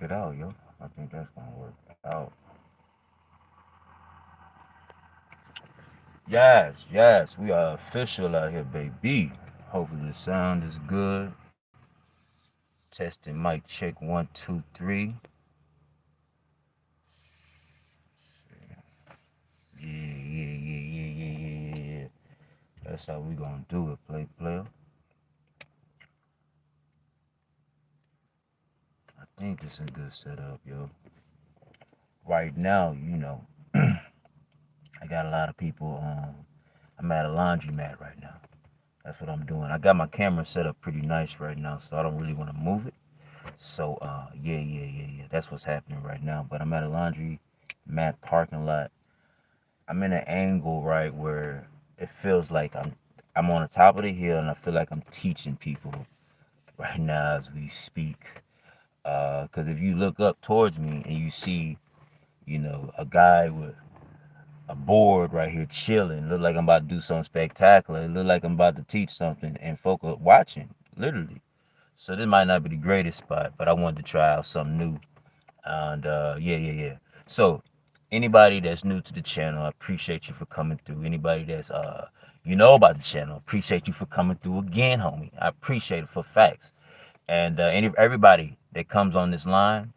work it out, yo. I think that's gonna work out. Yes, yes, we are official out here, baby. Hopefully the sound is good. Testing mic check 1 2 3. Yeah, yeah, yeah, yeah, yeah, yeah, yeah, yeah. That's how we gonna do it, player. I think this is a good setup, yo. Right now, I got a lot of people. I'm at a laundromat right now. That's what I'm doing. I got my camera set up pretty nice right now, so I don't really want to move it. So, yeah. That's what's happening right now. But I'm at a laundry mat parking lot. I'm in an angle right where it feels like I'm on the top of the hill, and I feel like I'm teaching people right now as we speak. Because if you look up towards me and you see, a guy with a board right here chilling, look like I'm about to do something spectacular. It look like I'm about to teach something, and folk are watching, literally. So this might not be the greatest spot, but I wanted to try out something new. And yeah. So anybody that's new to the channel, I appreciate you for coming through. Anybody that's about the channel, appreciate you for coming through again, homie. I appreciate it for facts. And everybody that comes on this line,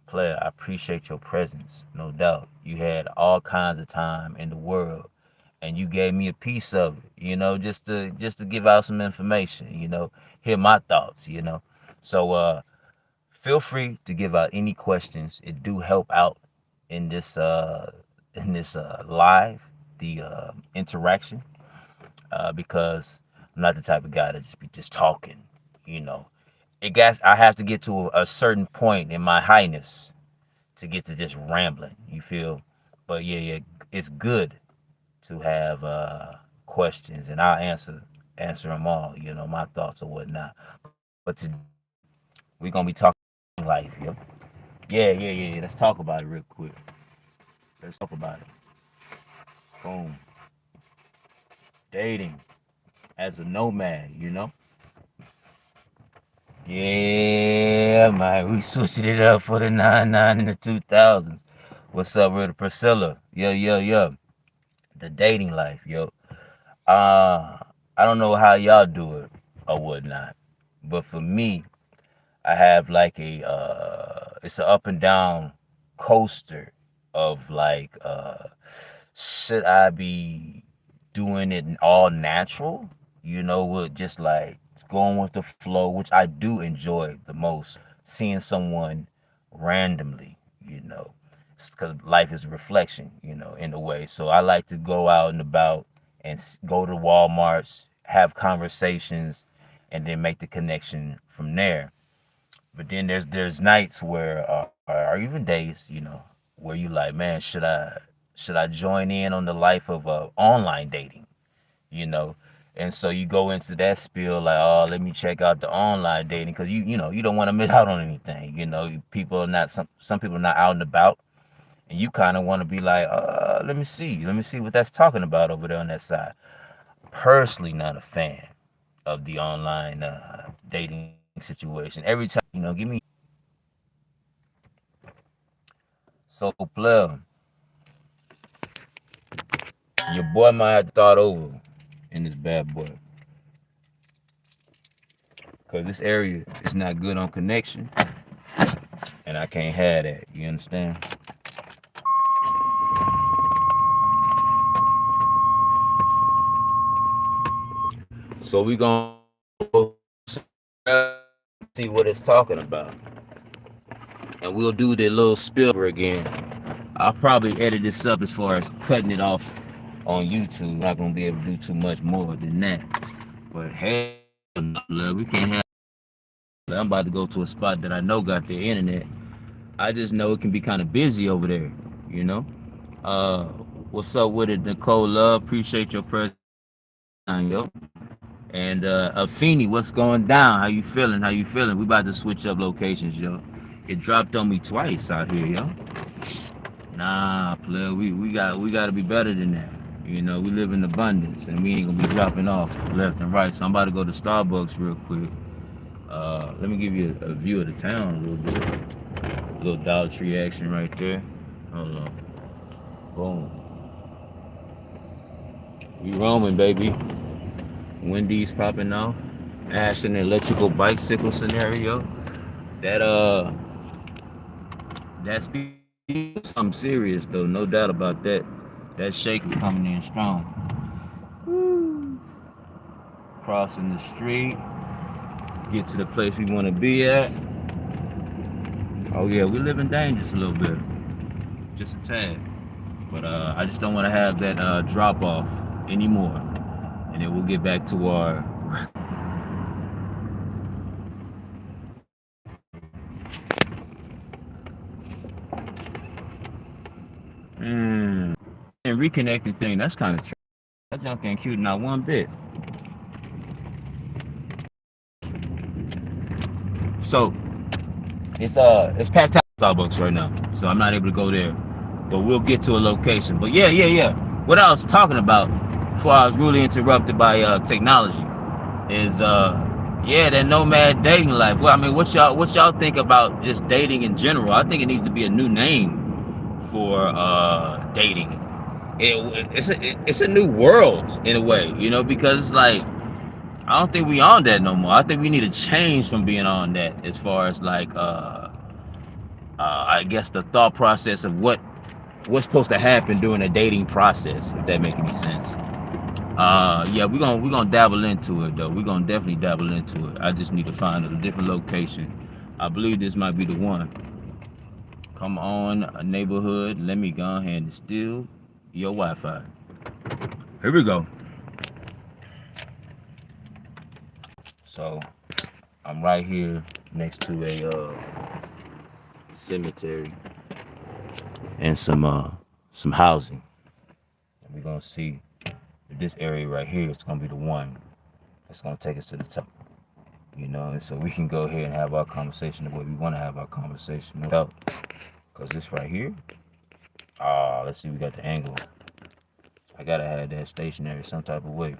player, I appreciate your presence, no doubt. You had all kinds of time in the world, and you gave me a piece of it, just to give out some information, hear my thoughts, So feel free to give out any questions. It do help out in this live, the interaction, because I'm not the type of guy to just be just talking, you know. I have to get to a certain point in my highness to get to just rambling. You feel? But yeah, it's good to have questions, and I'll answer them all. My thoughts or whatnot. But today we're gonna be talking life, yo. Yeah. Let's talk about it real quick. Let's talk about it. Boom. Dating as a nomad. Yeah, man. We switching it up for the 99 and the 2000s. What's up, Rita Priscilla? Yo. The dating life, yo. I don't know how y'all do it or whatnot, but for me, I have like it's an up and down coaster of like, should I be doing it all natural, with just like going with the flow, which I do enjoy the most, seeing someone randomly, because life is a reflection, in a way. So I like to go out and about and go to Walmarts, have conversations, and then make the connection from there. But then there's nights where, or even days, where you like, man, should I join in on the life of online dating, you know? And so you go into that spiel like, oh, let me check out the online dating because you don't want to miss out on anything. People are not some people are not out and about, and you kind of want to be like, let me see what that's talking about over there on that side. Personally, not a fan of the online dating situation. Every time, give me. So, pleb, your boy might have to start over in this bad boy. Because this area is not good on connection. And I can't have that. You understand? So we going to see what it's talking about. And we'll do the little spill again. I'll probably edit this up as far as cutting it off on YouTube. I'm not gonna be able to do too much more than that. But hell no, we can't have. I'm about to go to a spot that I know got the internet. I just know it can be kind of busy over there. You know. Uh, what's up with it, Nicole Love? Appreciate your presence, yo. And Afeni, what's going down? How you feeling? We about to switch up locations, yo. It dropped on me twice out here, yo. Nah, player, we gotta be better than that. We live in abundance, and we ain't gonna be dropping off left and right. So I'm about to go to Starbucks real quick. Let me give you a view of the town a little bit. Little Dollar Tree action right there. Hold on. Boom. We roaming, baby. Wendy's popping off. Ashton electrical bicycle scenario. That that's something serious though, no doubt about that. That shake is coming in strong. Woo. Crossing the street, get to the place we want to be at. Oh yeah, we living dangerous a little bit, just a tad. But I just don't want to have that drop off anymore, and then we'll get back to our. And reconnecting thing, that's kind of that junk ain't cute not one bit. So it's packed out Starbucks right now, so I'm not able to go there. But we'll get to a location. But yeah. What I was talking about before I was really interrupted by technology is that nomad dating life. Well, I mean, what y'all think about just dating in general? I think it needs to be a new name for dating. It's a new world in a way, you know, because it's like I don't think we on that no more. I think we need to change from being on that as far as like I guess the thought process of what's supposed to happen during the dating process, if that makes any sense. Yeah, we're gonna dabble into it though. We're gonna definitely dabble into it. I just need to find a different location. I believe this might be the one. Come on, a neighborhood. Let me go ahead and steal your Wi-Fi. Here we go. So I'm right here next to a cemetery and some housing. And we're gonna see if this area right here is gonna be the one that's gonna take us to the top. You know, and so we can go ahead and have our conversation the way we want to have our conversation. No doubt. Because this right here, let's see, we got the angle. I gotta have that stationary some type of way.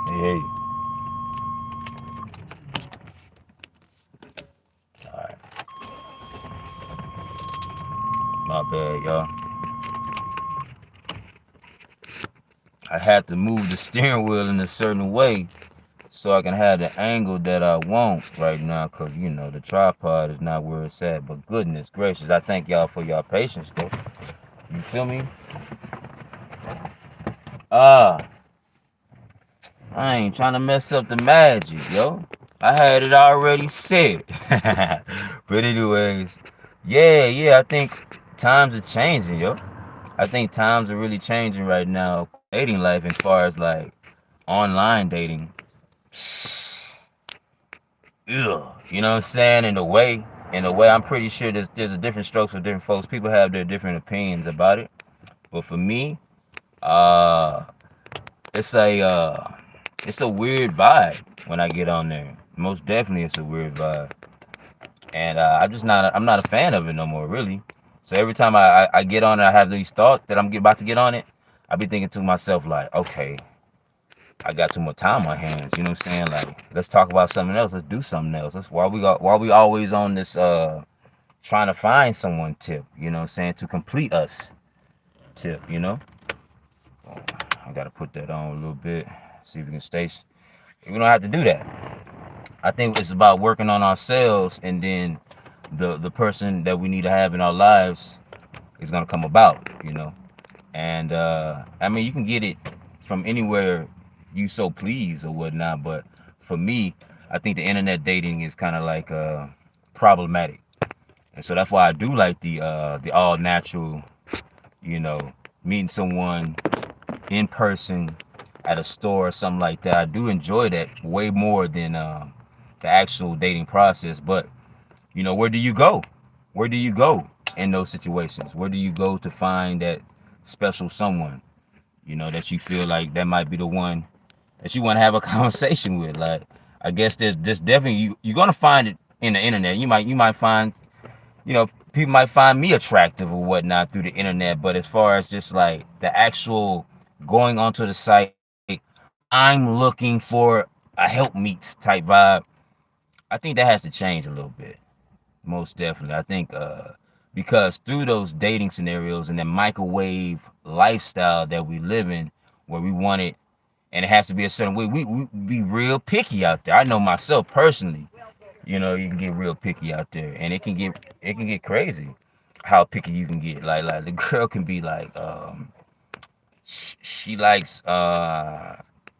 Hey. Alright. My bad, y'all. I had to move the steering wheel in a certain way so I can have the angle that I want right now, because, you know, the tripod is not where it's at. But goodness gracious, I thank y'all for y'all patience, though. You feel me? I ain't trying to mess up the magic, yo. I had it already set. But anyways, yeah, I think times are changing, yo. I think times are really changing right now. Dating life as far as like online dating. Ugh, you know what I'm saying? In a way, I'm pretty sure there's a different strokes for different folks. People have their different opinions about it. But for me, it's a weird vibe when I get on there. Most definitely, it's a weird vibe, and I'm not a fan of it no more, really. So every time I get on it, I have these thoughts that I'm about to get on it. I be thinking to myself like, okay, I got too much time on my hands. You know what I'm saying? Like, let's talk about something else. Let's do something else. That's why we always on this trying to find someone tip. You know what I'm saying? To complete us tip. You know. I gotta put that on a little bit. See if we can stay. We don't have to do that. I think it's about working on ourselves, and then the person that we need to have in our lives is gonna come about. You know. And I mean, you can get it from anywhere you so please or whatnot, but for me, I think the internet dating is kind of like problematic, and so that's why I do like the all natural, you know, meeting someone in person at a store or something like that. I do enjoy that way more than the actual dating process. But you know, where do you go? Where do you go in those situations? Where do you go to find that special someone, you know, that you feel like that might be the one that you want to have a conversation with? Like, I guess there's definitely you're gonna find it in the internet. You might find, you know, people might find me attractive or whatnot through the internet. But as far as just like the actual going onto the site, I'm looking for a help meets type vibe. I think that has to change a little bit. Most definitely. I think because through those dating scenarios and the microwave lifestyle that we live in, where we want it and it has to be a certain way, we be real picky out there. I know myself personally. You know, you can get real picky out there, and it can get crazy how picky you can get. Like the girl can be like, she likes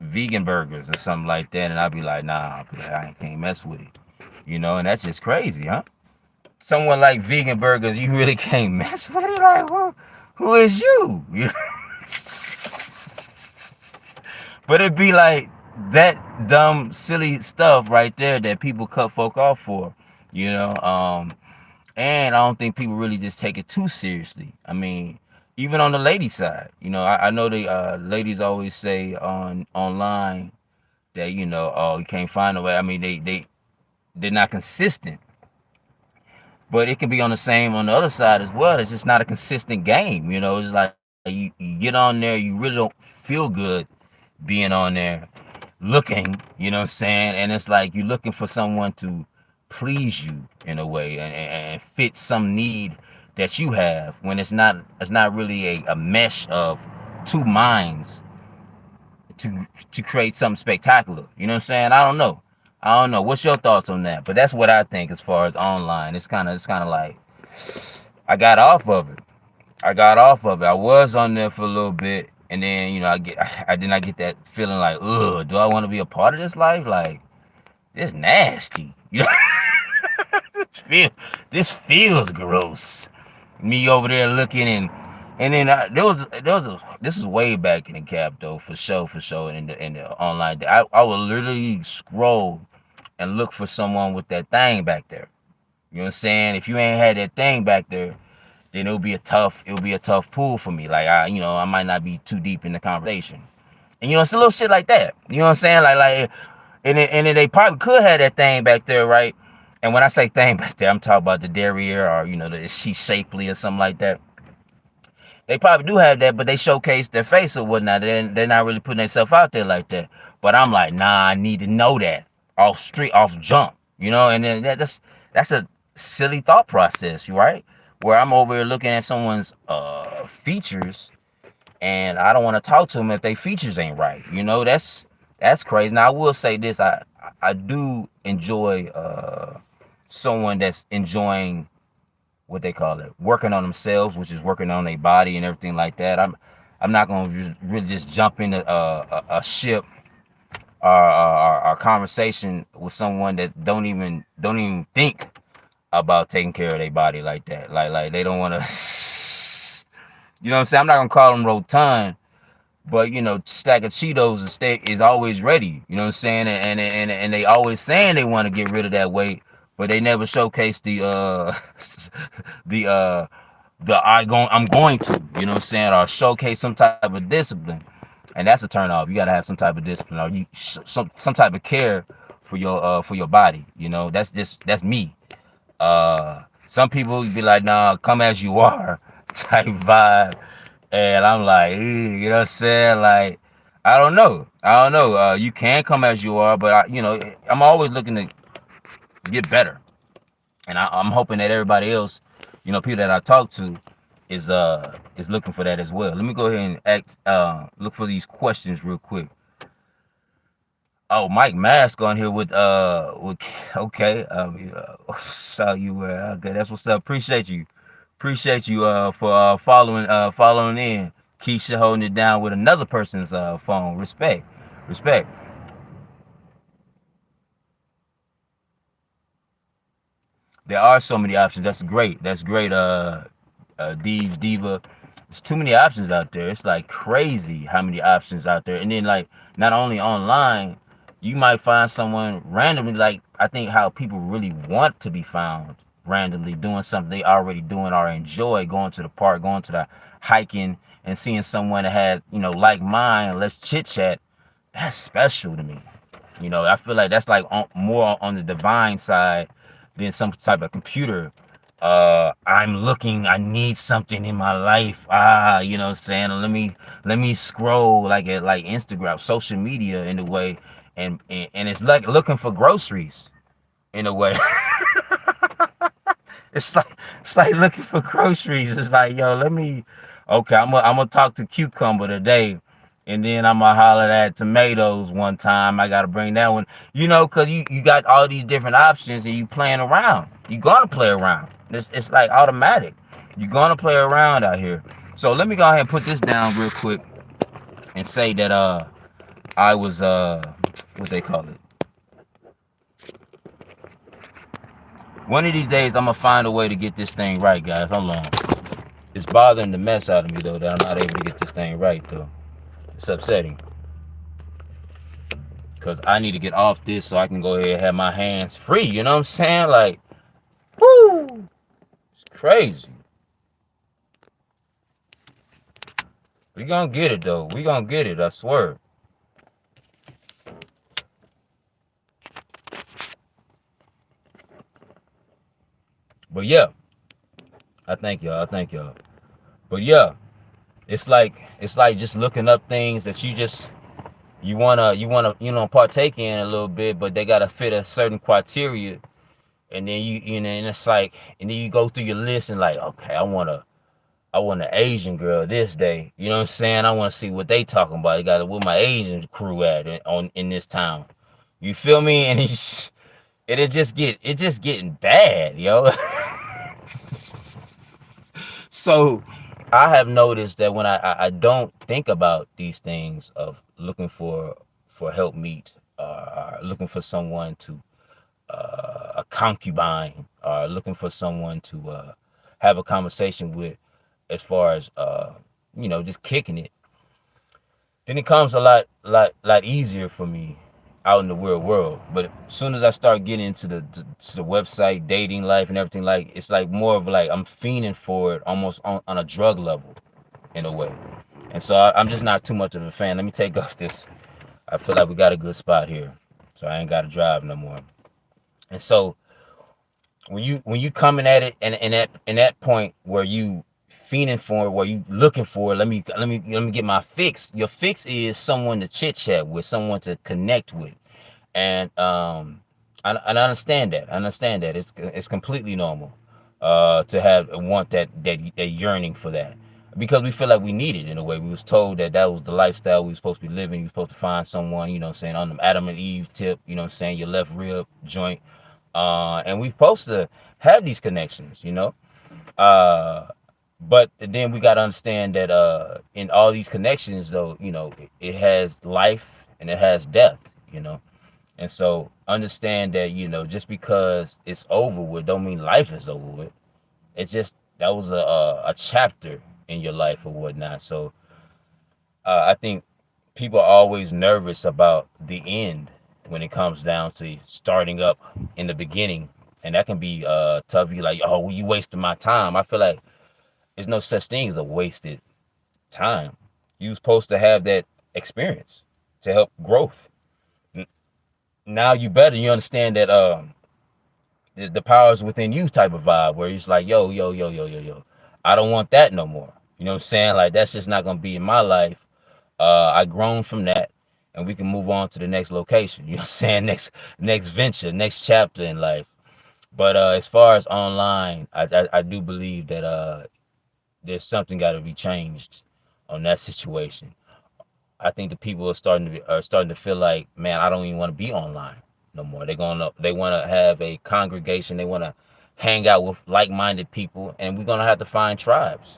vegan burgers or something like that, and I'll be like, nah, I can't mess with it. You know, and that's just crazy, huh? Someone like vegan burgers, you really can't mess with it. Like, who is you? You know? But it'd be like that dumb, silly stuff right there that people cut folk off for, you know. And I don't think people really just take it too seriously. I mean, even on the lady side, you know, I know the ladies always say online that oh, you can't find a way. I mean, they're not consistent, but it can be on the other side as well. It's just not a consistent game. You know, it's like you get on there, you really don't feel good being on there looking, you know what I'm saying? And it's like you're looking for someone to please you in a way and fit some need that you have when it's not really a mesh of two minds to create something spectacular. You know what I'm saying? I don't know. What's your thoughts on that? But that's what I think as far as online. It's kind of like I got off of it. I was on there for a little bit, and then I get that feeling like, ugh, do I want to be a part of this life? Like, this nasty. You know, feel this feels gross. Me over there looking and then this is way back in the cap though, for sure in the online. I would literally scroll and look for someone with that thing back there. You know what I'm saying? If you ain't had that thing back there, then it'll be a tough pull for me. Like I might not be too deep in the conversation. And it's a little shit like that. You know what I'm saying? Like and then they probably could have that thing back there, right? And when I say thing back there, I'm talking about the derriere or is she shapely or something like that. They probably do have that, but they showcase their face or whatnot. They're not really putting themselves out there like that. But I'm like, nah, I need to know that off jump, and then that's a silly thought process, right? Where I'm over here looking at someone's features, and I don't want to talk to them if their features ain't right. That's crazy. Now I will say this: I do enjoy someone that's enjoying what they call it, working on themselves, which is working on their body and everything like that. I'm not gonna really just jump into a ship or conversation with someone that don't even think about taking care of their body like that. Like they don't want to, you know what I'm saying? I'm not gonna call them rotund, but stack of Cheetos is always ready. You know what I'm saying? And they always saying they want to get rid of that weight, but they never showcase the I'm going to, you know what I'm saying, or showcase some type of discipline, and that's a turn off. You gotta have some type of discipline, or some type of care for your body. That's me. Some people be like, nah, come as you are type vibe. And I'm like, you know what I'm saying? Like, I don't know. You can come as you are, but I'm always looking to get better. And I'm hoping that everybody else, people that I talk to is looking for that as well. Let me go ahead and look for these questions real quick. Oh, Mike Mask on here with okay. Saw you okay, that's what's up. Appreciate you for following in. Keisha holding it down with another person's phone. Respect. There are so many options. That's great. Diva. There's too many options out there. It's like crazy how many options out there. And then like not only online, you might find someone randomly. Like I think how people really want to be found randomly doing something they already doing or enjoy, going to the park, going to the hiking, and seeing someone that has like mine. Let's chit chat. That's special to me. I feel like that's like more on the divine side than some type of computer. I need something in my life. You know what I'm saying? Let me scroll like at like Instagram, social media in a way, and it's like looking for groceries in a way. It's like looking for groceries. It's like, yo, let me, okay, I'm gonna talk to cucumber today, and then I'm gonna holler at tomatoes one time. I gotta bring that one, cause you got all these different options and you playing around. You gonna play around. It's like automatic. You're gonna play around out here. So let me go ahead and put this down real quick and say that I was what they call it. One of these days, I'm gonna find a way to get this thing right, guys. Hold on. It's bothering the mess out of me though that I'm not able to get this thing right though. It's upsetting because I need to get off this so I can go ahead and have my hands free. You know what I'm saying? Like, whoo, it's crazy. We gonna get it though. We gonna get it. I swear. But yeah, I thank y'all. I thank y'all. But yeah, it's like just looking up things that you wanna partake in a little bit, but they gotta fit a certain criteria, and then and it's like, and then you go through your list and like, okay, I want an Asian girl this day. You know what I'm saying? I want to see what they talking about. I got where my Asian crew at in this town. You feel me? And it just getting bad, yo. So I have noticed that when I don't think about these things of looking for help meet, looking for someone to a concubine, or looking for someone to have a conversation with, as far as just kicking it, then it comes a lot easier for me out in the real world. But as soon as I start getting into the website, dating life and everything, like, it's like more of like I'm fiending for it, almost on a drug level in a way. And so I'm just not too much of a fan. Let me take off this. I feel like we got a good spot here, so I ain't got to drive no more. And so when you coming at it, and in that point where you fiending for it, where you looking for it, let me get my fix. Your fix is someone to chit chat with, someone to connect with, and I understand that. I understand that it's completely normal to want that yearning for that, because we feel like we need it in a way. We was told that was the lifestyle we were supposed to be living. You're supposed to find someone, saying, on the Adam and Eve tip, saying, your left rib joint, and we're supposed to have these connections, but then we got to understand that in all these connections, though, it has life and it has death, and so understand that, just because it's over with don't mean life is over with. It's just that was a chapter in your life or whatnot. So I think people are always nervous about the end when it comes down to starting up in the beginning, and that can be tough. You like, oh, well, you wasted my time. I feel like there's no such thing as a wasted time. You're supposed to have that experience to help growth. Now you understand that the powers within you type of vibe, where it's like, yo, I don't want that no more. You know what I'm saying? Like, that's just not gonna be in my life. I grown from that, and we can move on to the next location. You know what I'm saying? Next venture, next chapter in life. But as far as online, I do believe that there's something got to be changed on that situation. I think the people are starting to feel like, man, I don't even want to be online no more. They want to have a congregation. They want to hang out with like-minded people, and we're gonna have to find tribes.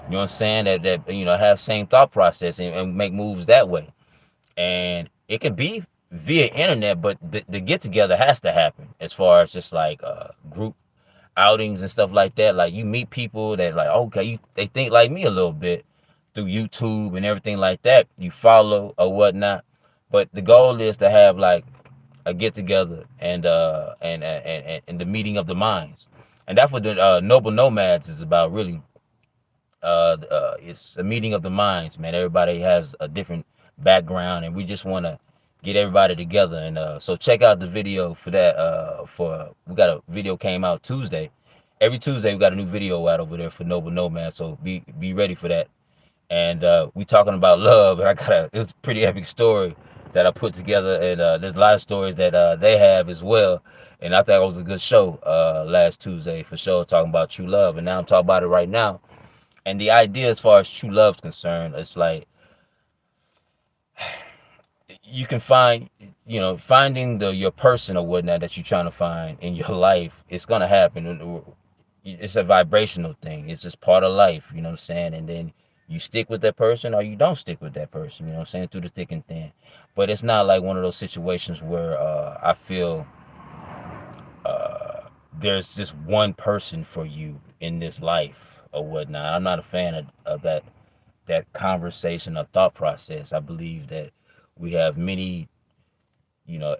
You know what I'm saying? That have same thought process and make moves that way. And it can be via internet, but the get together has to happen, as far as just like group outings and stuff like that. Like, you meet people that, like, okay, they think like me a little bit through YouTube and everything like that. You follow or whatnot, but the goal is to have like a get together and the meeting of the minds, and that's what the Noble Nomads is about, really. It's a meeting of the minds, man. Everybody has a different background, and we just want to get everybody together. And so check out the video for that. We got a video came out Tuesday. Every Tuesday we got a new video out over there for Noble Nomad. So be ready for that. And we talking about love, and it's a pretty epic story that I put together, and there's a lot of stories that they have as well. And I thought it was a good show last Tuesday for sure, talking about true love. And now I'm talking about it right now. And the idea as far as true love is concerned, it's like you can find, finding your person or whatnot that you're trying to find in your life. It's gonna happen. It's a vibrational thing. It's just part of life. You know what I'm saying? And then you stick with that person or you don't stick with that person. You know what I'm saying? Through the thick and thin. But it's not like one of those situations where I feel there's just one person for you in this life or whatnot. I'm not a fan of that conversation or thought process. I believe that we have many,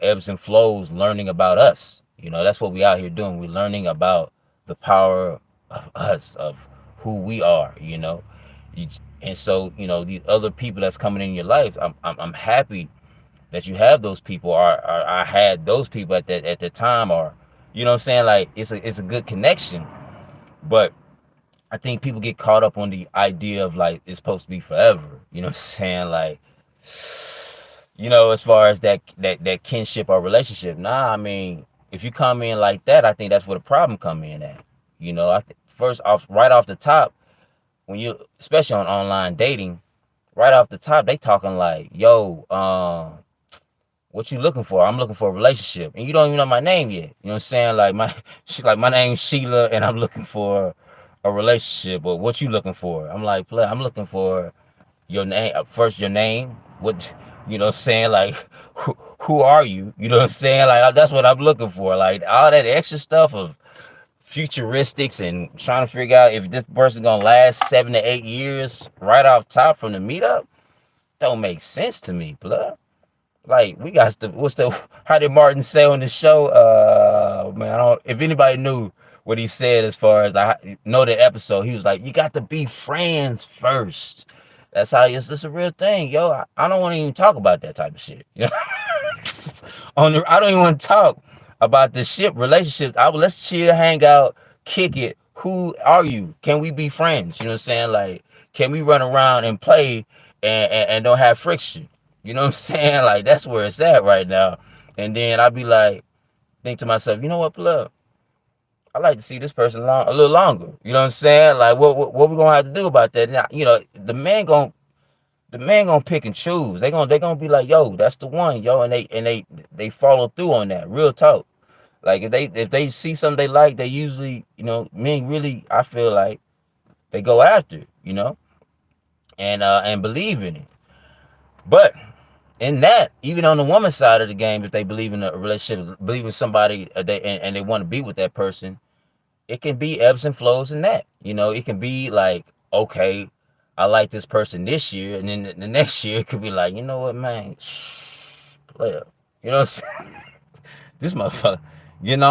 ebbs and flows learning about us. That's what we out here doing. We're learning about the power of us, of who we are, And so, these other people that's coming in your life, I'm happy that you have those people, or I had those people at the time, or you know what I'm saying? Like it's a good connection. But I think people get caught up on the idea of like it's supposed to be forever. You know what I'm saying? Like, as far as that kinship or relationship. Nah, I mean, if you come in like that, I think that's where the problem come in at. First off, right off the top, when you, especially on online dating, right off the top, they talking like, yo, what you looking for? I'm looking for a relationship. And you don't even know my name yet. You know what I'm saying? Like my name's Sheila and I'm looking for a relationship. Or what you looking for? I'm like, play, I'm looking for your name. First your name. What, you know what I'm saying? Like who are you? You know what I'm saying? Like that's what I'm looking for. Like all that extra stuff of futuristics and trying to figure out if this person gonna last 7 to 8 years right off top from the meetup don't make sense to me, blood. Like we got to, how did Martin say on the show? Man, I don't, if anybody knew what he said as far as I know the episode, he was like, you got to be friends first. That's how it's a real thing, yo. I don't want to even talk about that type of shit. You know? I don't even want to talk about the ship relationship. Let's chill, hang out, kick it. Who are you? Can we be friends? You know what I'm saying? Like, can we run around and play and don't have friction? You know what I'm saying? Like, that's where it's at right now. And then I'd be like, think to myself, you know what, plug? I like to see this person a little longer. You know what I'm saying? Like, what we gonna have to do about that? Now, the man gonna pick and choose. They gonna be like, yo, that's the one, yo, and they follow through on that. Real talk. Like if they see something they like, they usually, men really, I feel like they go after it, and believe in it. But in that, even on the woman's side of the game, if they believe in a relationship, believe in somebody, and they want to be with that person, it can be ebbs and flows in that. It can be like, okay, I like this person this year, and then the next year it could be like, you know what, man, player, you know what I'm saying? This motherfucker,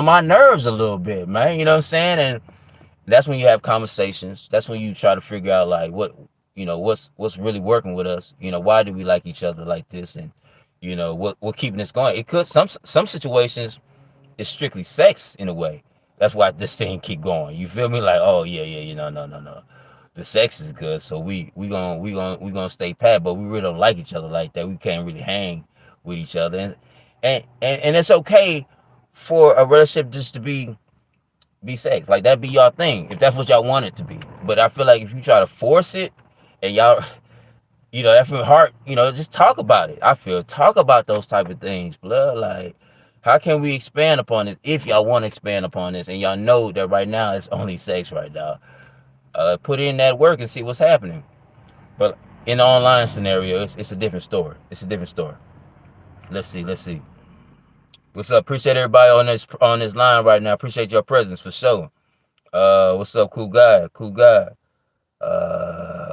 my nerves a little bit, man. You know what I'm saying? And that's when you have conversations. That's when you try to figure out like what's really working with us. Why do we like each other like this, and what keeping this going. It could some situations it's strictly sex in a way. That's why this thing keep going. You feel me? Like, oh yeah, no. The sex is good, so we gonna stay pat, but we really don't like each other like that. We can't really hang with each other, and it's okay for a relationship just to be sex. Like that be y'all thing, if that's what y'all want it to be. But I feel like if you try to force it and y'all, that from heart, just talk about it. I feel talk about those type of things, blood. Like, how can we expand upon this if y'all want to expand upon this and y'all know that right now it's only sex right now? Put in that work and see what's happening. But in the online scenario, it's a different story. It's a different story. Let's see. What's up? Appreciate everybody on this line right now. Appreciate your presence for sure. What's up, cool guy?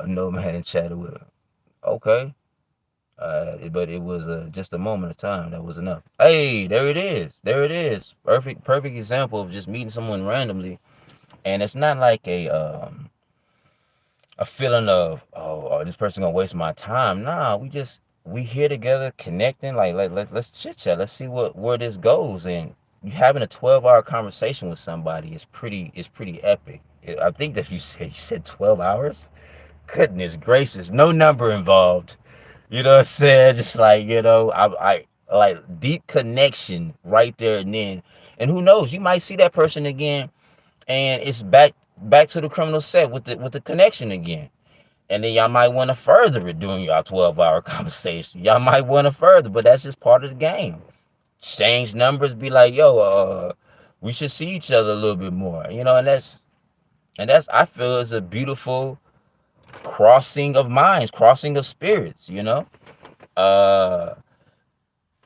Nomad and chatted with him. Okay. But it was just a moment of time. That was enough. Hey, there it is. Perfect example of just meeting someone randomly, and it's not like a feeling of, oh, this person gonna waste my time. Nah, we here together connecting. Like let's chit chat. Let's see where this goes. And you having a 12-hour conversation with somebody is pretty epic. I think that you said 12 hours. Goodness gracious, no number involved. You know what I'm saying? Just like, I like deep connection right there and then. And who knows, you might see that person again and it's back to the criminal set with the connection again. And then y'all might want to further it during y'all 12-hour conversation. Y'all might want to further, but that's just part of the game. Exchange numbers, be like, yo, we should see each other a little bit more. And that's I feel is a beautiful crossing of minds, crossing of spirits, Uh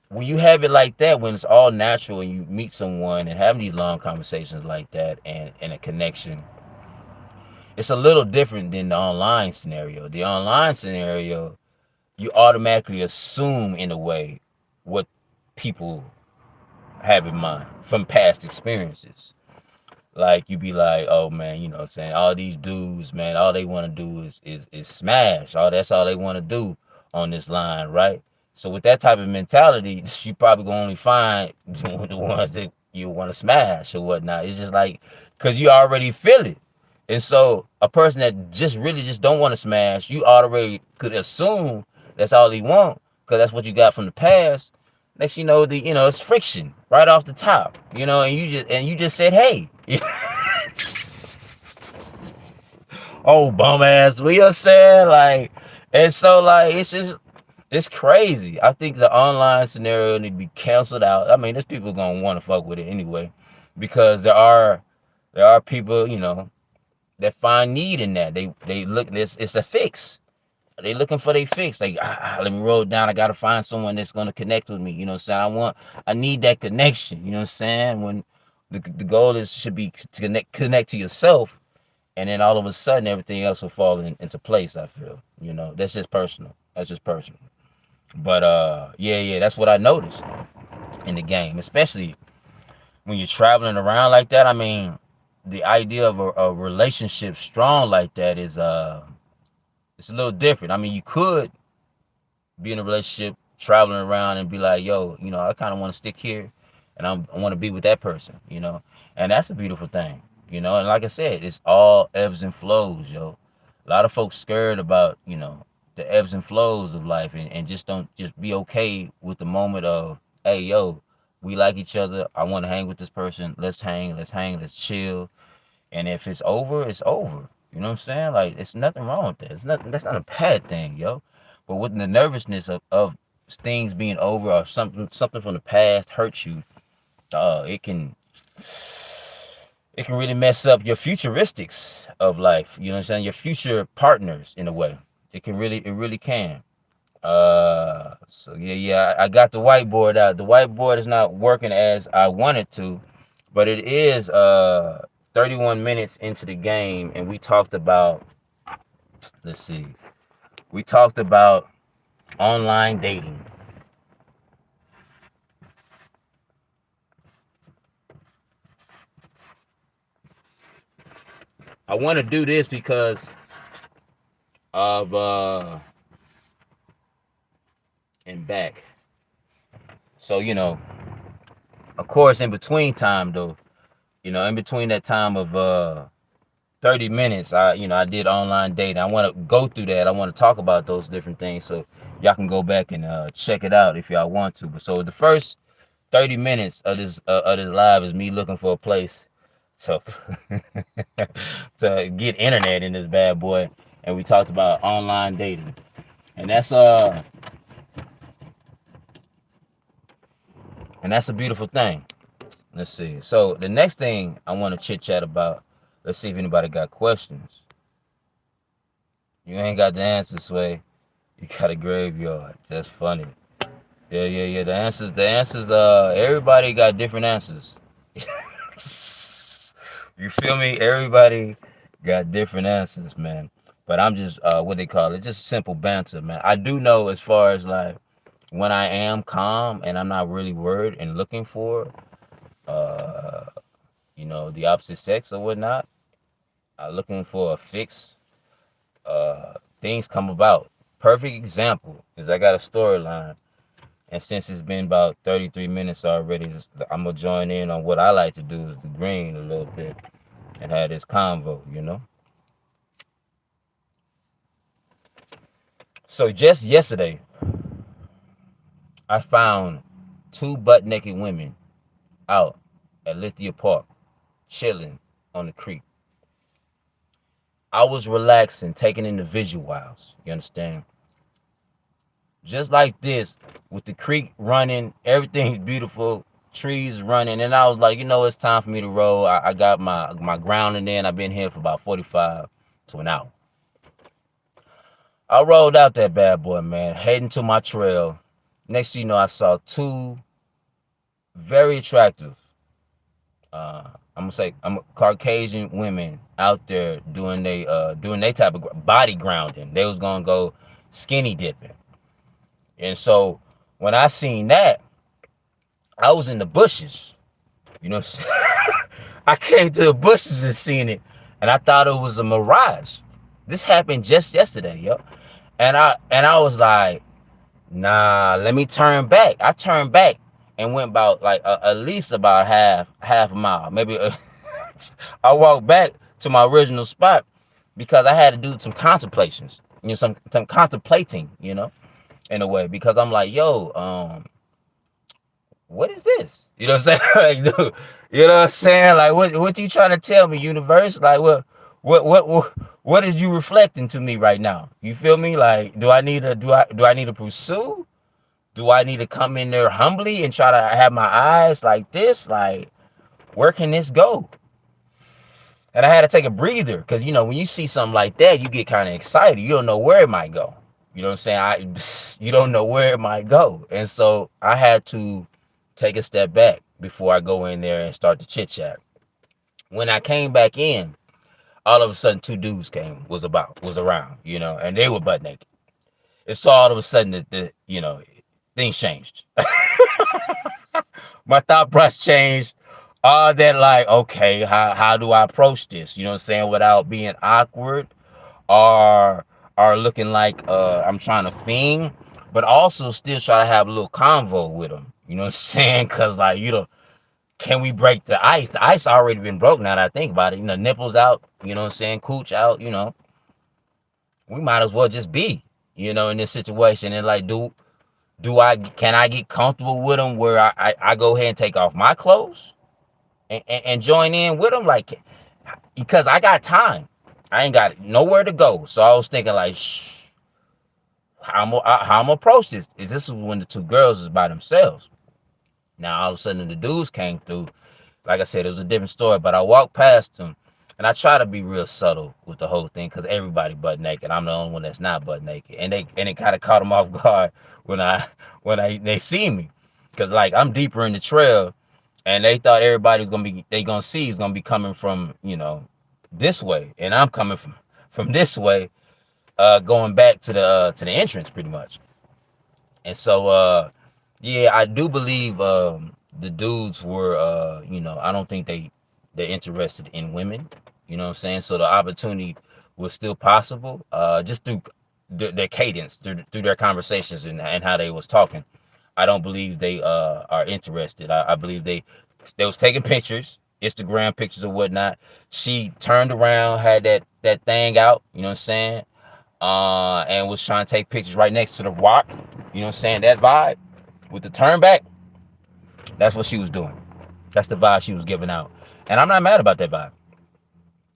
when you have it like that, when it's all natural and you meet someone and having these long conversations like that and a connection, it's a little different than the online scenario. The online scenario, you automatically assume in a way what people have in mind from past experiences. Like you be like, oh man, you know what I'm saying? All these dudes, man, all they want to do is smash. That's all they want to do on this line, right? So with that type of mentality, you probably gonna only find the ones that you want to smash or whatnot. It's just like because you already feel it. And so a person that just don't want to smash, you already could assume that's all he want because that's what you got from the past. Next you know it's friction right off the top, and you just said, hey. Oh, bum ass, we are saying like, and so like it's crazy. I think the online scenario need to be canceled out. I mean, there's people gonna want to fuck with it anyway, because there are people that find need in that. They look this. It's a fix. They looking for their fix. Like, let me roll it down. I gotta find someone that's gonna connect with me. You know what I'm saying? I need that connection. You know what I'm saying? When the goal should be to connect to yourself, and then all of a sudden everything else will fall into place. I feel. That's just personal. That's just personal. But yeah, that's what I noticed in the game, especially when you're traveling around like that. I mean, the idea of a relationship strong like that is it's a little different. I mean, you could be in a relationship, traveling around, and be like, yo, I kind of want to stick here, and I want to be with that person. And that's a beautiful thing. And like I said, it's all ebbs and flows, yo. A lot of folks scared about, the ebbs and flows of life, and just don't just be okay with the moment of, hey, yo, we like each other. I want to hang with this person. Let's hang, let's chill. And if it's over, it's over. You know what I'm saying? Like, it's nothing wrong with that. It's nothing. That's not a bad thing, yo. But with the nervousness of things being over or something from the past hurts you, it can really mess up your futuristics of life. You know what I'm saying? Your future partners in a way. It really can. So yeah, I got the whiteboard out. The whiteboard is not working as I want it to, but it is 31 minutes into the game, and we talked about, let's see, we talked about online dating. I want to do this because of and back. So of course, in between time though, in between that time of 30 minutes, I did online dating. I want to go through that. I want to talk about those different things, so y'all can go back and check it out if y'all want to. But so the first 30 minutes of this live is me looking for a place so to get internet in this bad boy, and we talked about online dating, and that's a beautiful thing. Let's see. So the next thing I want to chit chat about. Let's see if anybody got questions. You ain't got the answers, Sway. You got a graveyard. That's funny. Yeah. The answers. Everybody got different answers. You feel me? Everybody got different answers, man. But I'm just what they call it, just simple banter, man. I do know as far as like when I am calm and I'm not really worried and looking for the opposite sex or whatnot, looking for a fix, things come about. Perfect example is I got a storyline, and since it's been about 33 minutes already, I'm gonna join in on what I like to do is the green a little bit and have this convo. So just yesterday, I found two butt naked women out at Lithia Park, chilling on the creek. I was relaxing, taking in the visuals. You understand? Just like this, with the creek running, everything's beautiful, trees running, and I was like, it's time for me to roll. I got my grounding in. I've been here for about 45 to an hour. I rolled out that bad boy, man, heading to my trail. Next thing you know, I saw two very attractive, I'm gonna say, Caucasian women out there doing they type of body grounding. They was gonna go skinny dipping, and so when I seen that, I was in the bushes. You know what I'm saying? I came to the bushes and seen it, and I thought it was a mirage. This happened just yesterday, yo. And I was like, nah, let me turn back. I turned back and went about like at least about half a mile, maybe. I walked back to my original spot because I had to do some contemplations, some contemplating, in a way, because I'm like, yo, what is this? You know what I'm saying? Like, dude, you know what I'm saying? Like, what you trying to tell me, universe? Like, what is you reflecting to me right now? You feel me? Like, do I need to pursue? Do I need to come in there humbly and try to have my eyes like this? Like, where can this go? And I had to take a breather because, when you see something like that, you get kind of excited. You don't know where it might go. You know what I'm saying? You don't know where it might go. And so I had to take a step back before I go in there and start the chit chat. When I came back in, all of a sudden two dudes was around, and they were butt naked. And so all of a sudden things changed. My thought process changed. All that, like, okay, how do I approach this? You know what I'm saying? Without being awkward or looking like I'm trying to fiend, but also still try to have a little convo with them. You know what I'm saying? Cause like, can we break the ice? The ice already been broke now that I think about it. Nipples out, you know what I'm saying? Cooch out, we might as well just be, in this situation. And like, can I get comfortable with them where I go ahead and take off my clothes and join in with them? Like, because I got time. I ain't got nowhere to go. So I was thinking like, how I'm gonna approach this? This is when the two girls is by themselves. Now all of a sudden the dudes came through. Like I said, it was a different story, but I walked past them and I try to be real subtle with the whole thing because everybody butt naked. I'm the only one that's not butt naked. And it kind of caught them off guard when they see me. Cause like I'm deeper in the trail and they thought everybody was gonna see is gonna be coming from, this way. And I'm coming from this way, going back to the entrance pretty much. And so yeah, I do believe the dudes were I don't think they're interested in women. You know what I'm saying? So the opportunity was still possible, just through their cadence, through their conversations and how they was talking. I don't believe they are interested. I believe they was taking pictures, Instagram pictures or whatnot. She turned around, had that thing out, you know what I'm saying? And was trying to take pictures right next to the rock, you know what I'm saying? That vibe with the turn back, that's what she was doing. That's the vibe she was giving out. And I'm not mad about that vibe.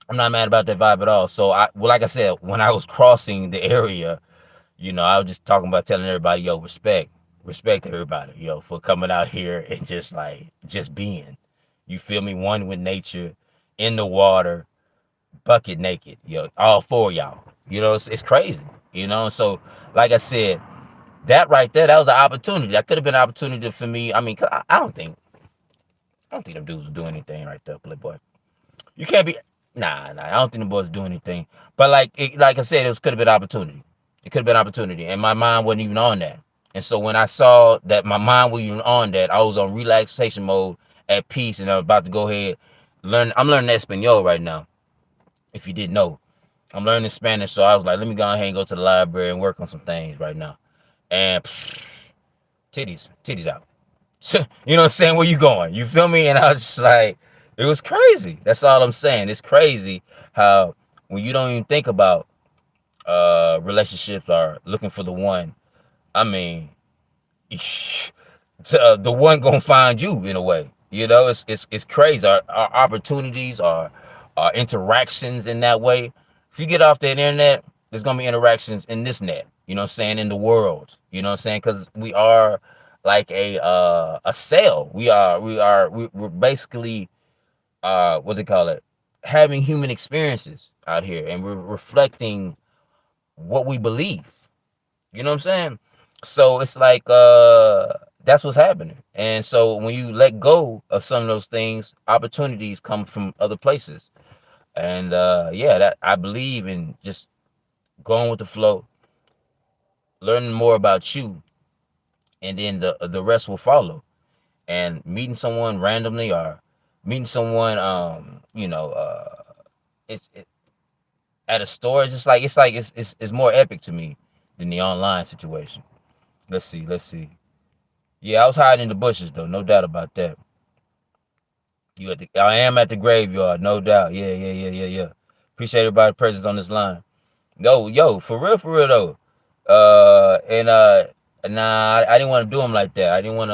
I'm not mad about that vibe at all. So like I said, when I was crossing the area, I was just talking about telling everybody, yo, respect everybody, for coming out here and just being, you feel me? One with nature, in the water, bucket naked, all four of y'all, it's crazy, So like I said, that right there, that was an opportunity. That could have been an opportunity for me. I mean, 'cause I don't think them dudes were doing anything right there, Playboy. You can't be, nah. I don't think the boys doing anything. But like I said, could have been an opportunity. It could have been an opportunity, and my mind wasn't even on that. And so when I saw that my mind wasn't even on that, I was on relaxation mode, at peace, and I'm about to go ahead learn. I'm learning Espanol right now. If you didn't know, I'm learning Spanish, so I was like, let me go ahead and go to the library and work on some things right now. And titties out. You know what I'm saying? Where you going? You feel me? And I was just like, it was crazy. That's all I'm saying. It's crazy how when you don't even think about relationships or looking for the one, I mean, the one gonna find you in a way. You know, it's crazy. Our opportunities, our interactions in that way. If you get off the internet, there's gonna be interactions in this net. You know what I'm saying? In the world. You know what I'm saying? Because we are like a cell. We're basically what they call it, having human experiences out here, and we're reflecting what we believe. You know what I'm saying? So it's like that's what's happening. And so when you let go of some of those things, opportunities come from other places. And yeah, that I believe in just going with the flow, learning more about you, and then the rest will follow. And meeting someone randomly or meeting someone it's at a store, it's more epic to me than the online situation. Let's see. Yeah, I was hiding in the bushes though, no doubt about that. I am at the graveyard, no doubt. Yeah. Appreciate everybody's presence on this line. Yo, for real though. And nah, I didn't want to do them like that. I didn't want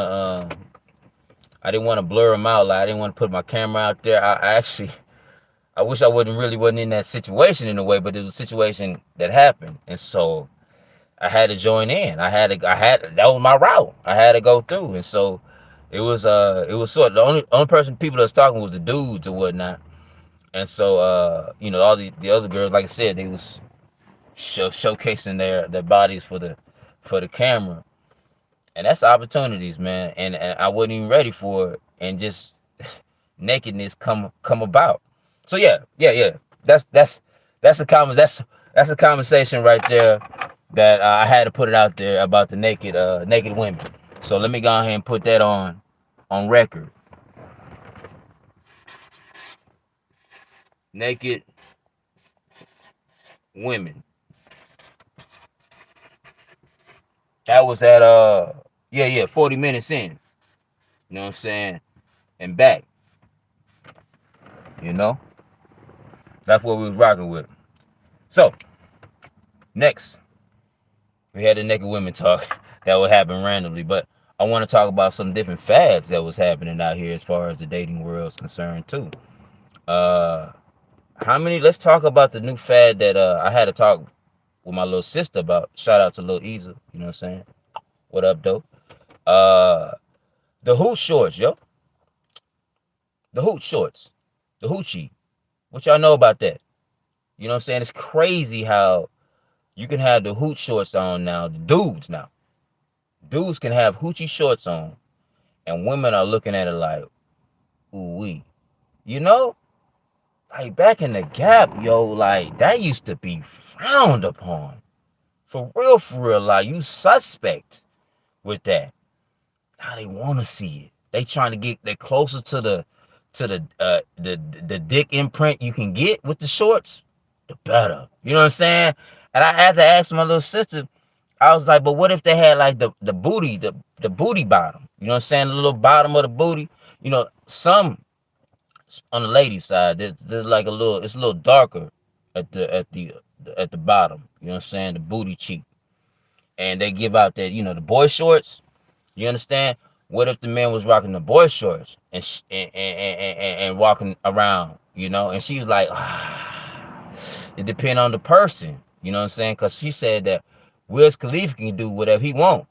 to blur them out. Like I didn't want to put my camera out there. I actually, I wish I wasn't in that situation in a way, but it was a situation that happened, and so I had to join in. That was my route. I had to go through, and so it was sort of the only person people that was talking was the dudes or whatnot, and so all the other girls, like I said, they was showcasing their bodies for the camera, and that's opportunities, man. And I wasn't even ready for it, and just nakedness come about. So yeah. That's a that's a conversation right there that I had to put it out there about the naked women. So let me go ahead and put that on record. Naked women. That was at 40 minutes in. You know what I'm saying? And back. You know? That's what we was rocking with. So, next, we had the naked women talk that would happen randomly, but I want to talk about some different fads that was happening out here as far as the dating world is concerned too. Let's talk about the new fad that I had to talk with my little sister about. Shout out to Lil Easy, you know what I'm saying? What up, though? Uh, the hoot shorts, yo. The hoot shorts. The hoochie. What y'all know about that? You know what I'm saying? It's crazy how you can have the hoot shorts on now. The dudes now. Dudes can have hoochie shorts on, and women are looking at it like, ooh wee. You know? Like back in the gap, yo, like that used to be frowned upon. For real, like you suspect with that. Now they want to see it. They trying to get they closer to the dick imprint you can get with the shorts, the better. You know what I'm saying? And I had to ask my little sister. I was like, but what if they had like the booty, the booty bottom? You know what I'm saying? The little bottom of the booty. You know, some on the lady side, there's like it's a little darker at the bottom. You know what I'm saying? The booty cheek, and they give out that the boy shorts. You understand? What if the man was rocking the boy shorts and walking around? And she's like, it depends on the person. You know what I'm saying? Because she said that Wiz Khalifa can do whatever he want.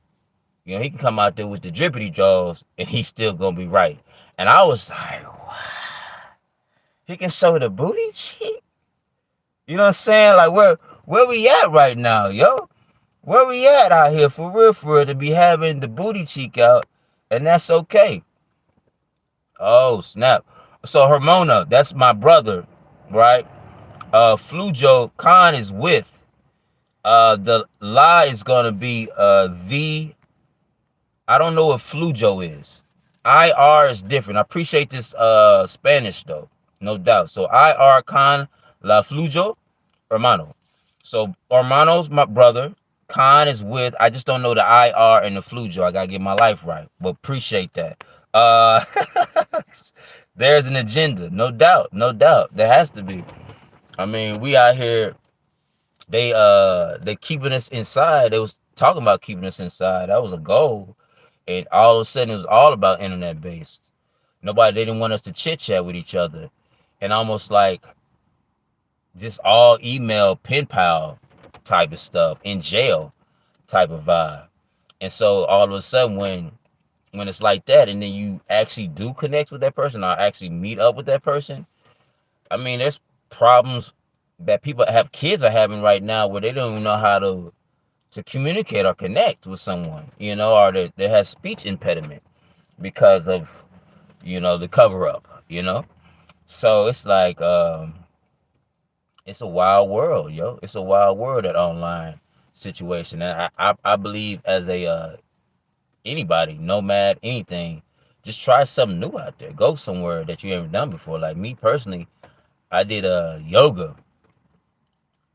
He can come out there with the drippity jaws and he's still gonna be right. And I was like, what? He can show the booty cheek? You know what I'm saying? Like where we at right now, yo? Where we at out here for real to be having the booty cheek out, and that's okay. Oh snap! So Hermona, that's my brother, right? Flujo Khan is with. The lie is gonna be the. I don't know what Flujo is. IR is different. I appreciate this Spanish though, no doubt. So IR Khan La Flujo, hermano. So hermano's my brother. Khan is with. I just don't know the IR and the Flujo. I gotta get my life right. But appreciate that. There's an agenda, no doubt. There has to be. I mean, we out here. They keeping us inside. They was talking about keeping us inside. That was a goal. And all of a sudden, it was all about internet based. They didn't want us to chit chat with each other, and almost like just all email pen pal type of stuff in jail type of vibe. And so all of a sudden, when it's like that, and then you actually do connect with that person or actually meet up with that person, I mean, there's problems that people have kids are having right now where they don't even know how to communicate or connect with someone, or they has speech impediment because of the cover up, So it's like it's a wild world, yo. It's a wild world, that online situation. And I believe as a anybody, nomad, anything, just try something new out there. Go somewhere that you haven't done before. Like me personally, I did yoga.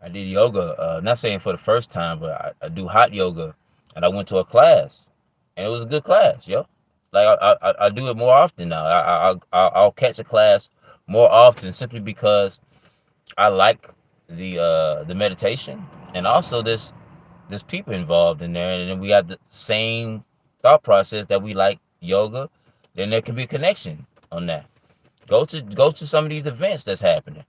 I did yoga. Not saying for the first time, but I do hot yoga, and I went to a class, and it was a good class, yo. Like I do it more often now. I'll catch a class more often simply because I like the meditation, and also there's people involved in there, and then we got the same thought process that we like yoga. Then there can be a connection on that. Go to some of these events that's happening.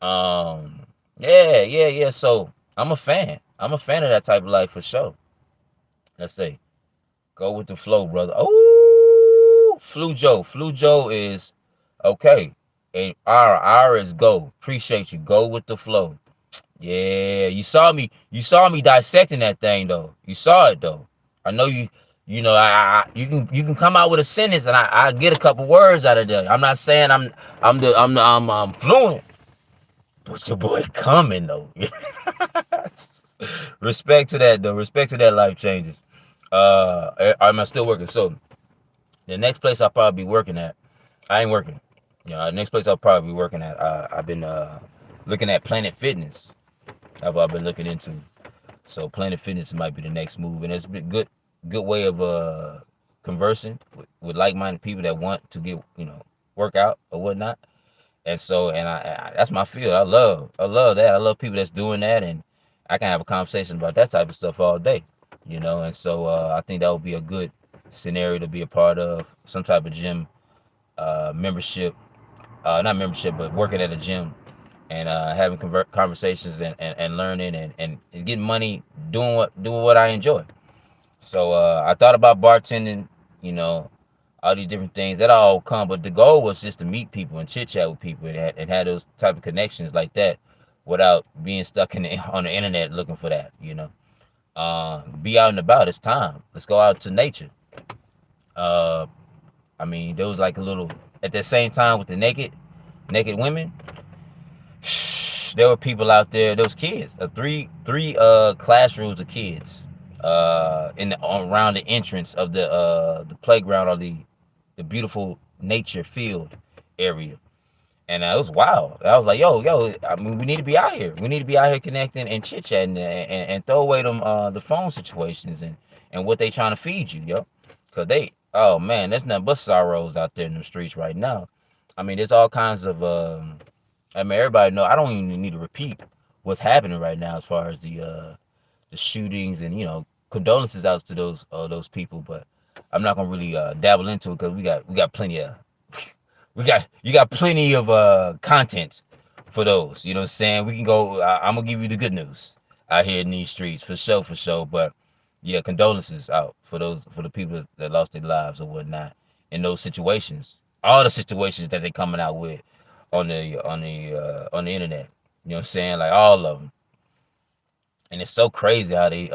Um, yeah. So I'm a fan. I'm a fan of that type of life for sure. Let's say go with the flow, brother. Oh, Flu Joe is okay. And R is go. Appreciate you. Go with the flow. Yeah, you saw me dissecting that thing though. You saw it though. I know you can come out with a sentence and I get a couple words out of there. I'm not saying I'm fluent, but your boy coming though. Respect to that though. Respect to that, life changes. Am I still working? So the next place I'll probably be working at, I ain't working. The next place I'll probably be working at, I've been looking at Planet Fitness. That's what I've been looking into. So Planet Fitness might be the next move, and it's a good way of conversing with like-minded people that want to get work out or whatnot. And so, and I that's my field. I love that. I love people that's doing that, and I can have a conversation about that type of stuff all day. And so I think that would be a good scenario to be a part of, some type of gym membership, not membership, but working at a gym and having conversations and learning and getting money doing what I enjoy. So I thought about bartending, you know, all these different things that all come, but the goal was just to meet people and chit chat with people and have those type of connections like that without being stuck on the internet looking for that. Be out and about. It's time. Let's go out to nature. Uh, I mean, there was like a little at the same time with the naked women. There were people out there. There was kids. Three classrooms of kids. Around the entrance of the playground or the beautiful nature field area. And it was wild. I was like, yo, I mean, we need to be out here. We need to be out here connecting and chit chatting and throw away them the phone situations and what they trying to feed you, yo. Cause oh man, there's nothing but sorrows out there in the streets right now. I mean, there's all kinds of I mean, everybody know. I don't even need to repeat what's happening right now as far as the shootings and condolences out to those people. But I'm not gonna really dabble into it because we got plenty of you got plenty of content for those. You know what I'm saying? We can go. I'm gonna give you the good news out here in these streets for sure, for sure. But yeah, condolences out for the people that lost their lives or whatnot in those situations. All the situations that they're coming out with on the internet. You know what I'm saying? Like all of them. And it's so crazy how they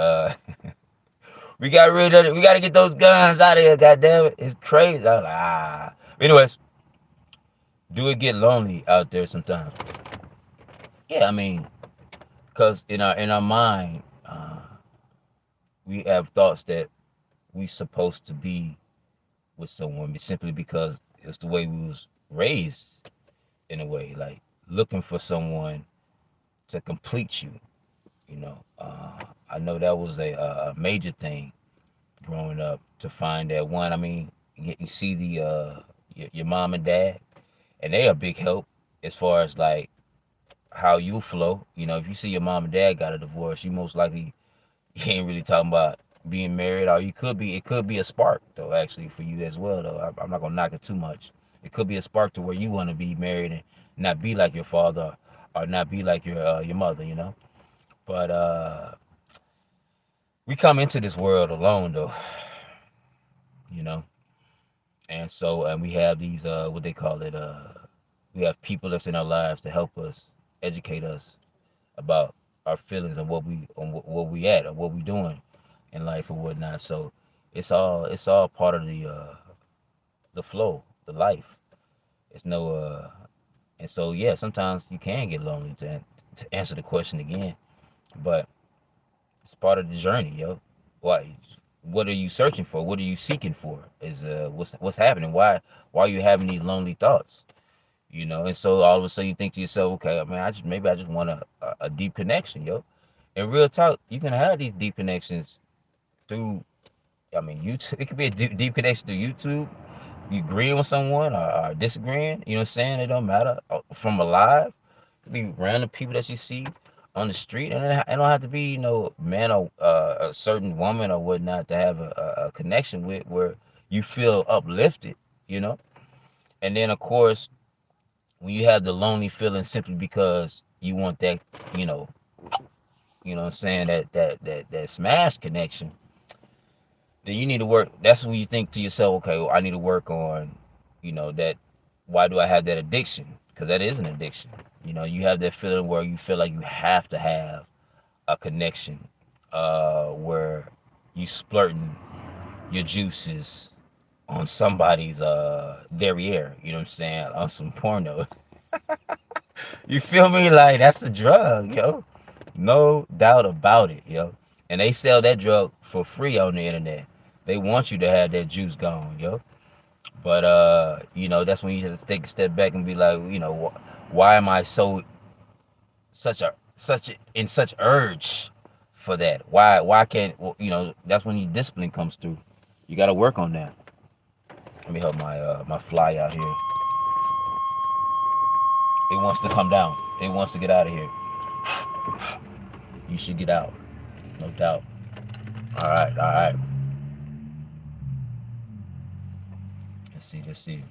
we got rid of it. We got to get those guns out of here. Goddamn it! It's crazy. I'm like, Anyways, do it get lonely out there sometimes? Yeah, I mean, cause in our mind, we have thoughts that we supposed to be with someone simply because it's the way we was raised in a way, like looking for someone to complete you. I know that was a major thing growing up to find that one. I mean, you see your mom and dad, and they are a big help as far as like how you flow. If you see your mom and dad got a divorce, you most likely you ain't really talking about being married, or it could be a spark though, actually, for you as well though. I'm not gonna knock it too much. It could be a spark to where you want to be married and not be like your father, or not be like your mother, you know. But we come into this world alone though, you know. And so, and we have these what they call it, we have people that's in our lives to help us, educate us about our feelings and what we at, or what we doing in life or whatnot. So it's all part of the flow, the life. It's no and so yeah, sometimes you can get lonely, to answer the question again, but it's part of the journey, yo. Why? What are you searching for? What are you seeking for? Is what's happening? Why are you having these lonely thoughts? You know, and so all of a sudden you think to yourself, okay, I mean, I just want a deep connection, yo. In real talk, you can have these deep connections through, I mean, YouTube. It could be a deep connection through YouTube. You agreeing with someone, or disagreeing, you know what I'm saying? It don't matter. From a live, it could be random people that you see on the street, and it don't have to be, you know, man, or a certain woman or whatnot to have a connection with, where you feel uplifted, you know. And then of course, when you have the lonely feeling simply because you want that, you know, what I'm saying, that smash connection, then you need to work. That's when you think to yourself, okay, well, I need to work on, you know, that. Why do I have that addiction? Because that is an addiction. You know, you have that feeling where you feel like you have to have a connection, where you splurting your juices on somebody's derriere. You know what I'm saying? On some porno. You feel me? Like, that's a drug, yo. No doubt about it, yo. And they sell that drug for free on the internet. They want you to have that juice gone, yo. But you know, that's when you have to take a step back and be like, you know, why am I in such urge for that? Why can't, well, you know? That's when your discipline comes through. You got to work on that. Let me help my fly out here. It wants to come down. It wants to get out of here. You should get out, no doubt. All right, all right. Let's see.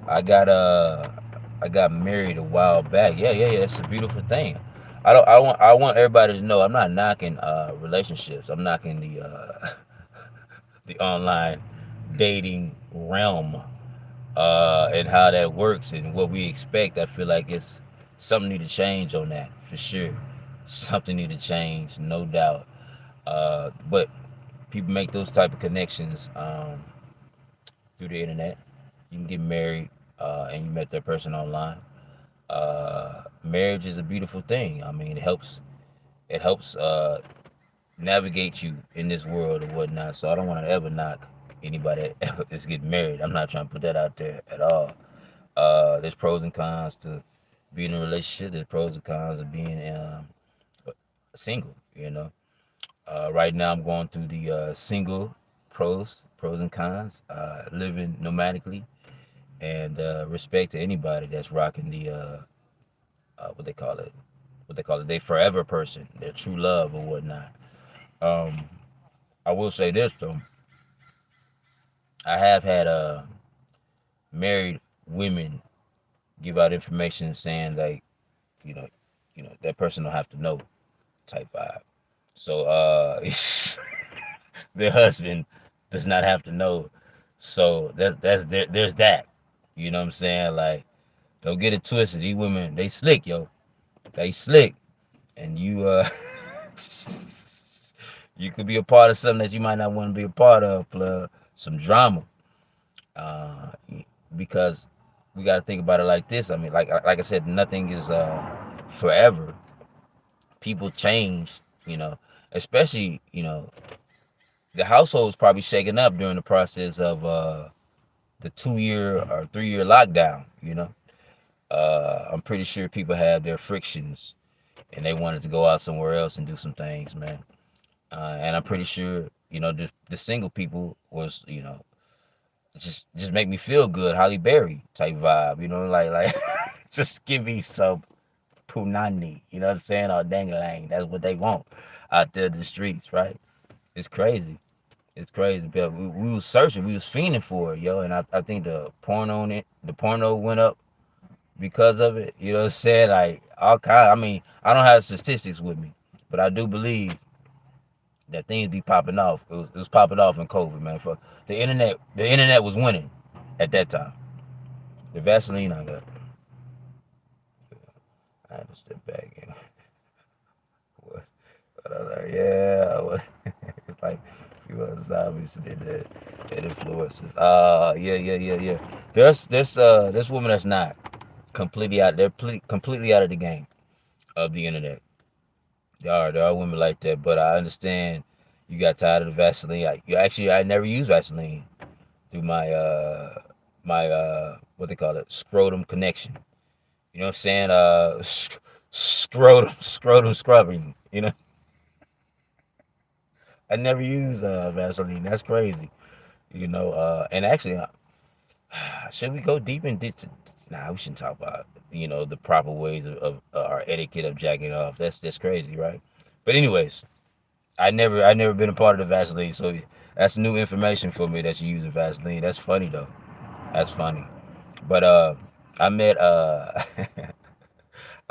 I got I got married a while back. Yeah. It's a beautiful thing. I want everybody to know I'm not knocking relationships. I'm knocking the online dating realm, and how that works and what we expect. I feel like it's something need to change on that for sure. Something need to change, no doubt. But people make those type of connections through the internet. You can get married, and you met that person online. Marriage is a beautiful thing. I mean, it helps navigate you in this world or whatnot. So I don't want to ever knock anybody that ever is getting married. I'm not trying to put that out there at all. There's pros and cons to being in a relationship. There's pros and cons of being single. You know, right now I'm going through the single pros and cons. Living nomadically, and respect to anybody that's rocking the what they call it, they forever person, their true love or whatnot. Um, I will say this though, I have had married women give out information saying like, you know, that person don't have to know type vibe. So their husband does not have to know. So there's that. You know what I'm saying? Like, don't get it twisted. These women, they slick, yo. They slick. And you you could be a part of something that you might not want to be a part of, some drama. Uh, because we got to think about it like this. I mean, like I said, nothing is forever. People change, you know. Especially, you know, the household's probably shaking up during the process of the 2 year or 3 year lockdown. You know, I'm pretty sure people had their frictions, and they wanted to go out somewhere else and do some things, man. And I'm pretty sure, you know, the single people was, you know, just make me feel good, Holly Berry type vibe, you know, like just give me some punani, you know what I'm saying, or dangling. That's what they want. out there in the streets, right? It's crazy. It's crazy. But we was searching, we was fiending for it, yo. And I think the porno went up because of it. You know what I'm saying? Like all kind. I mean, I don't have statistics with me, but I do believe that things be popping off. It was popping off in COVID, man. For the internet was winning at that time. The Vaseline I got. I had to step back in. But I was like, yeah. It's like you other zombies that influences. Yeah. There's women that's not completely out. They're completely out of the game of the internet. There are women like that, but I understand you got tired of the Vaseline. I never use Vaseline through my what they call it, scrotum connection. You know what I'm saying? Scrotum scrubbing. You know, I never use Vaseline. That's crazy. You know, and actually, should we go deep in this? Nah, we shouldn't talk about the proper ways of our etiquette of jacking off. That's crazy, right? But anyways, I never been a part of the Vaseline, so that's new information for me that you use Vaseline. That's funny though. That's funny. But I met I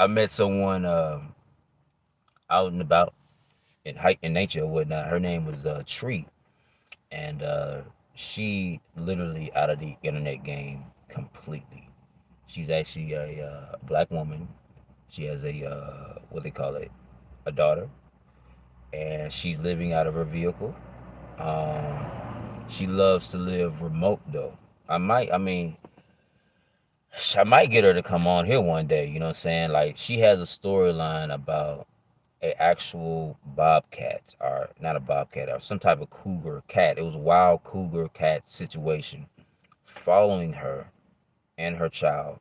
met someone out and about in hike in nature or whatnot. Her name was Tree, and she literally out of the internet game completely. She's actually a black woman. She has a what they call it, a daughter, and she's living out of her vehicle. Um, she loves to live remote though. I might get her to come on here one day. You know what I'm saying? Like she has a storyline about a actual bobcat, or not a bobcat, or some type of cougar cat. It was a wild cougar cat situation following her and her child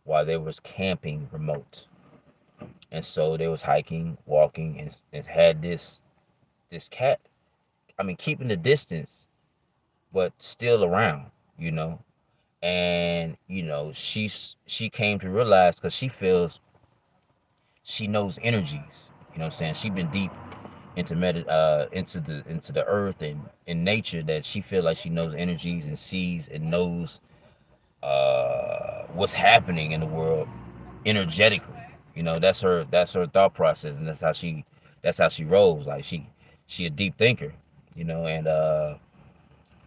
while they was camping remote. And so they was hiking, walking, and had this cat. I mean, keeping the distance, but still around, you know. And she came to realize because she feels she knows energies. You know what I'm saying? She been deep into the earth and in nature that she feel like she knows energies and sees and knows what's happening in the world energetically. That's her thought process, and that's how she rolls. Like she a deep thinker, and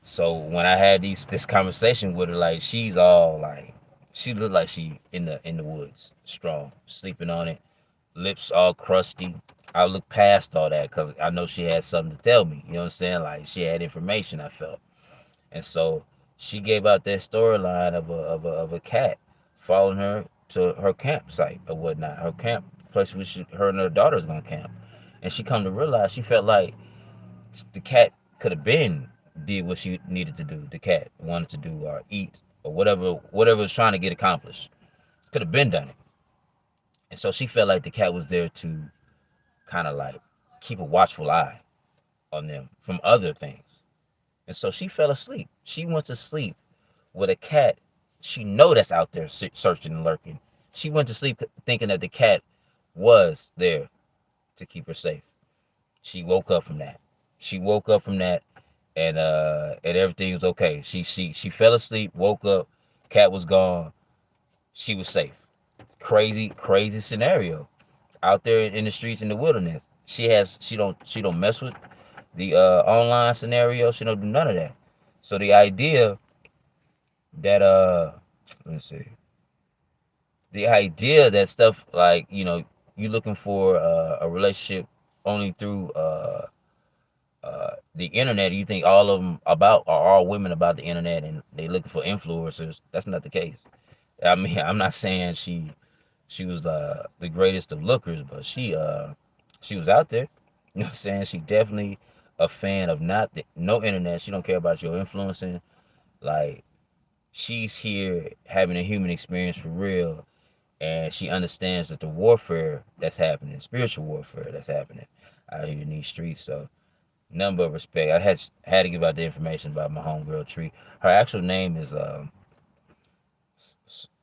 so when I had this conversation with her, like she's all like, she looked like she in the woods, strong, sleeping on it, lips all crusty. I look past all that because I know she had something to tell me. You know what I'm saying? Like she had information. I felt, and so she gave out that storyline of a cat following her to her campsite or whatnot. Her camp place where her and her daughter's gonna camp, and she come to realize she felt like the cat could have been did what she needed to do. The cat wanted to do or eat or whatever was trying to get accomplished. Could have been done it. And so she felt like the cat was there to kind of like keep a watchful eye on them from other things. And so she fell asleep. She went to sleep with a cat she know that's out there searching and lurking. She went to sleep thinking that the cat was there to keep her safe. She woke up from that. She woke up from that, and everything was okay. She fell asleep, woke up, cat was gone. She was safe. Crazy scenario out there in the streets in the wilderness. She don't mess with the online scenario. She don't do none of that. So the idea that let me see. The idea that stuff like you looking for a relationship only through the internet. You think all of them about are all women about the internet and they looking for influencers. That's not the case. I mean, I'm not saying she was the greatest of lookers, but she was out there. You know what I'm saying? She definitely a fan of no internet. She don't care about your influencing. Like she's here having a human experience for real, and she understands that the warfare that's happening, spiritual warfare that's happening out here in these streets. So none but respect. I had to give out the information about my homegirl Tree. Her actual name is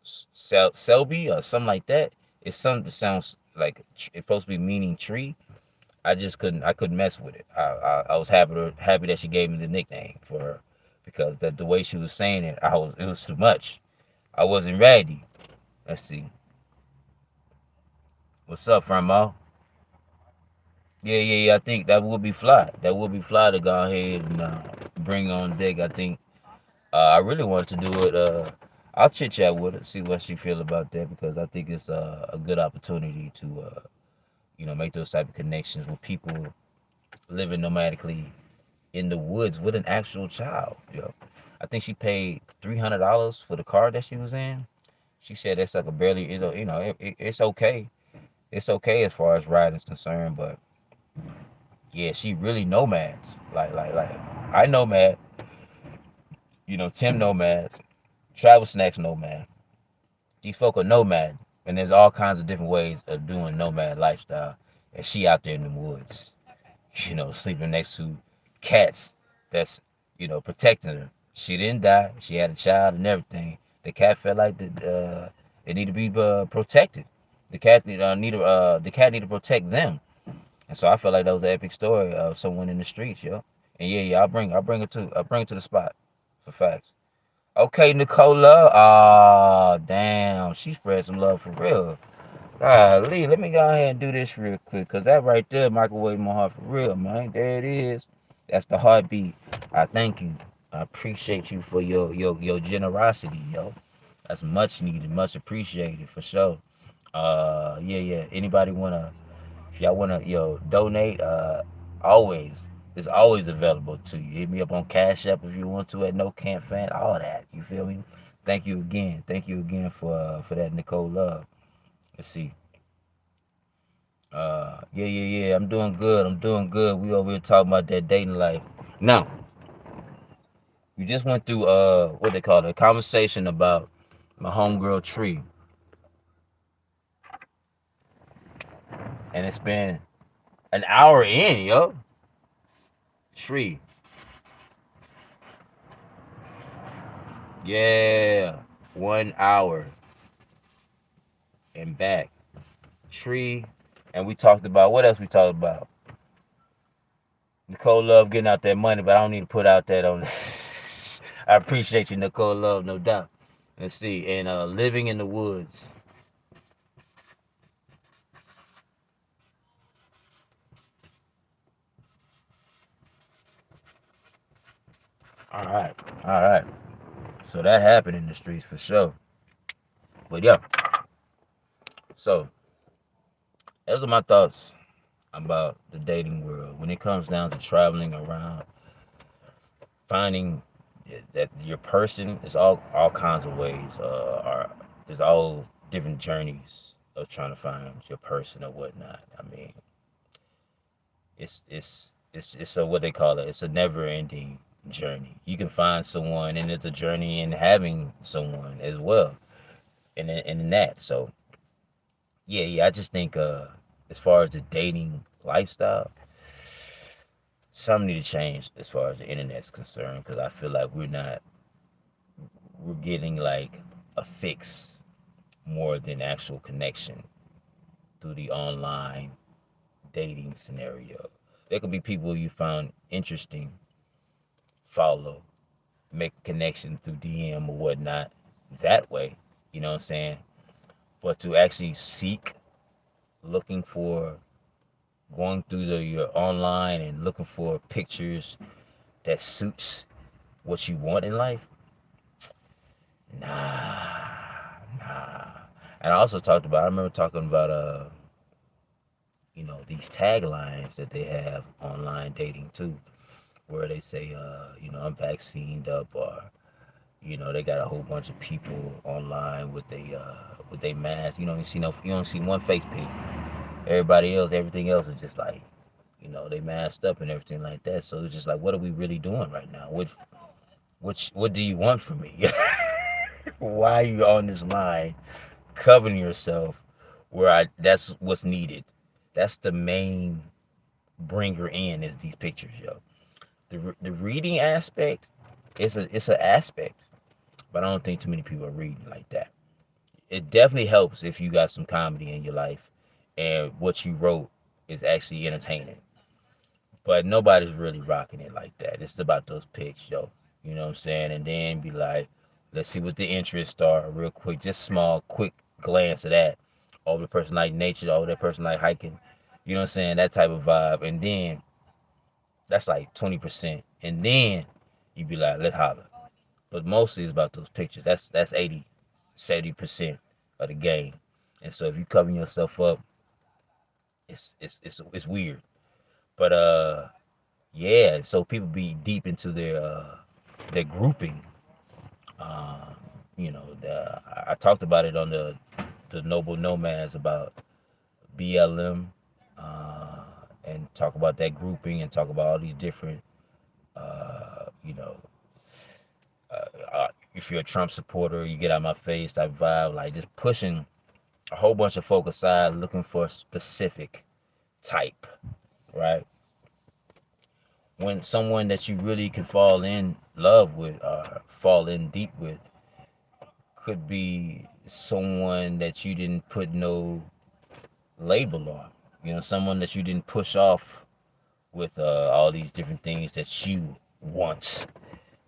Selby or something like that. It's something that sounds like it's supposed to be meaning tree. I couldn't mess with it. I was happy that she gave me the nickname for her, because the way she was saying it, it was too much. I wasn't ready. Let's see. What's up, Framo? Yeah. I think that would be fly. That would be fly to go ahead and bring on deck. I think I really wanted to do it. I'll chit chat with her, see what she feel about that, because I think it's a good opportunity to make those type of connections with people living nomadically in the woods with an actual child. I think she paid $300 for the car that she was in. She said that's like a barely, it's okay. It's okay as far as riding is concerned, but yeah, she really nomads. Like I nomad, Tim nomads, Travel Snacks nomad. These folk are nomad, and there's all kinds of different ways of doing nomad lifestyle. And she out there in the woods, sleeping next to cats that's, protecting her. She didn't die. She had a child and everything. The cat felt like it need to be protected. The cat need to protect them. And so I felt like that was an epic story of someone in the streets, yo. And yeah, I'll bring it to the spot for facts. Okay, Nicola. Ah, damn, she spread some love for real. Lee, let me go ahead and do this real quick, cause that right there microwave my heart for real, man. There it is. That's the heartbeat. I thank you. I appreciate you for your generosity, yo. That's much needed, much appreciated for sure. Yeah. Anybody wanna, if y'all wanna, donate, always, it's always available to you. Hit me up on Cash App if you want to at NoCantFant, all that. You feel me? Thank you again. Thank you again for that, Nicole Love. Let's see. Yeah. I'm doing good. I'm doing good. We over here talking about that dating life. Now, we just went through what they call it, a conversation about my homegirl Tree, and it's been an hour in, yo. Tree, yeah, 1 hour and back. Tree, and we talked about what else we talked about. Nicole Love getting out that money, but I don't need to put out that on. I appreciate you, Nicole Love, no doubt. Let's see, and living in the woods. All right. So that happened in the streets for sure. But yeah, so those are my thoughts about the dating world when it comes down to traveling around, finding that your person is all kinds of ways. There's all different journeys of trying to find your person or whatnot. I mean, it's a what they call it. It's a never ending journey. You can find someone, and it's a journey in having someone as well. And in that, so yeah. I just think as far as the dating lifestyle, something need to change as far as the internet's concerned, because I feel like we're getting like a fix more than actual connection through the online dating scenario. There could be people you found interesting, follow, make a connection through DM or whatnot that way, you know what I'm saying? But to actually seek, looking for, going through your online and looking for pictures that suits what you want in life, nah. And I remember talking about these taglines that they have online dating too, where they say, I'm vaccinated up, or they got a whole bunch of people online with they mask. You don't see one face pic. Everything else is just like, they masked up and everything like that. So it's just like, what are we really doing right now? What do you want from me? Why are you on this line covering yourself that's what's needed? That's the main bringer in, is these pictures, yo. The reading aspect, it's an aspect, but I don't think too many people are reading like that. It definitely helps if you got some comedy in your life, and what you wrote is actually entertaining. But nobody's really rocking it like that. It's about those pics, yo. You know what I'm saying? And then be like, let's see what the interests are real quick. Just small, quick glance of that. Oh, the person like nature. Oh, that person like hiking. You know what I'm saying? That type of vibe. And then that's like 20%. And then you be like, let's holler. But mostly it's about those pictures. That's 80, 70% of the game. And so if you covering yourself up, it's weird. But yeah, so people be deep into their grouping. Um, I talked about it on the Noble Nomads about BLM, uh, and talk about that grouping and talk about all these different, uh, you know, if you're a Trump supporter, you get out of my face type vibe, like just pushing a whole bunch of folk aside, looking for a specific type, right? When someone that you really can fall in love with or fall in deep with could be someone that you didn't put no label on. Someone that you didn't push off with all these different things that you want.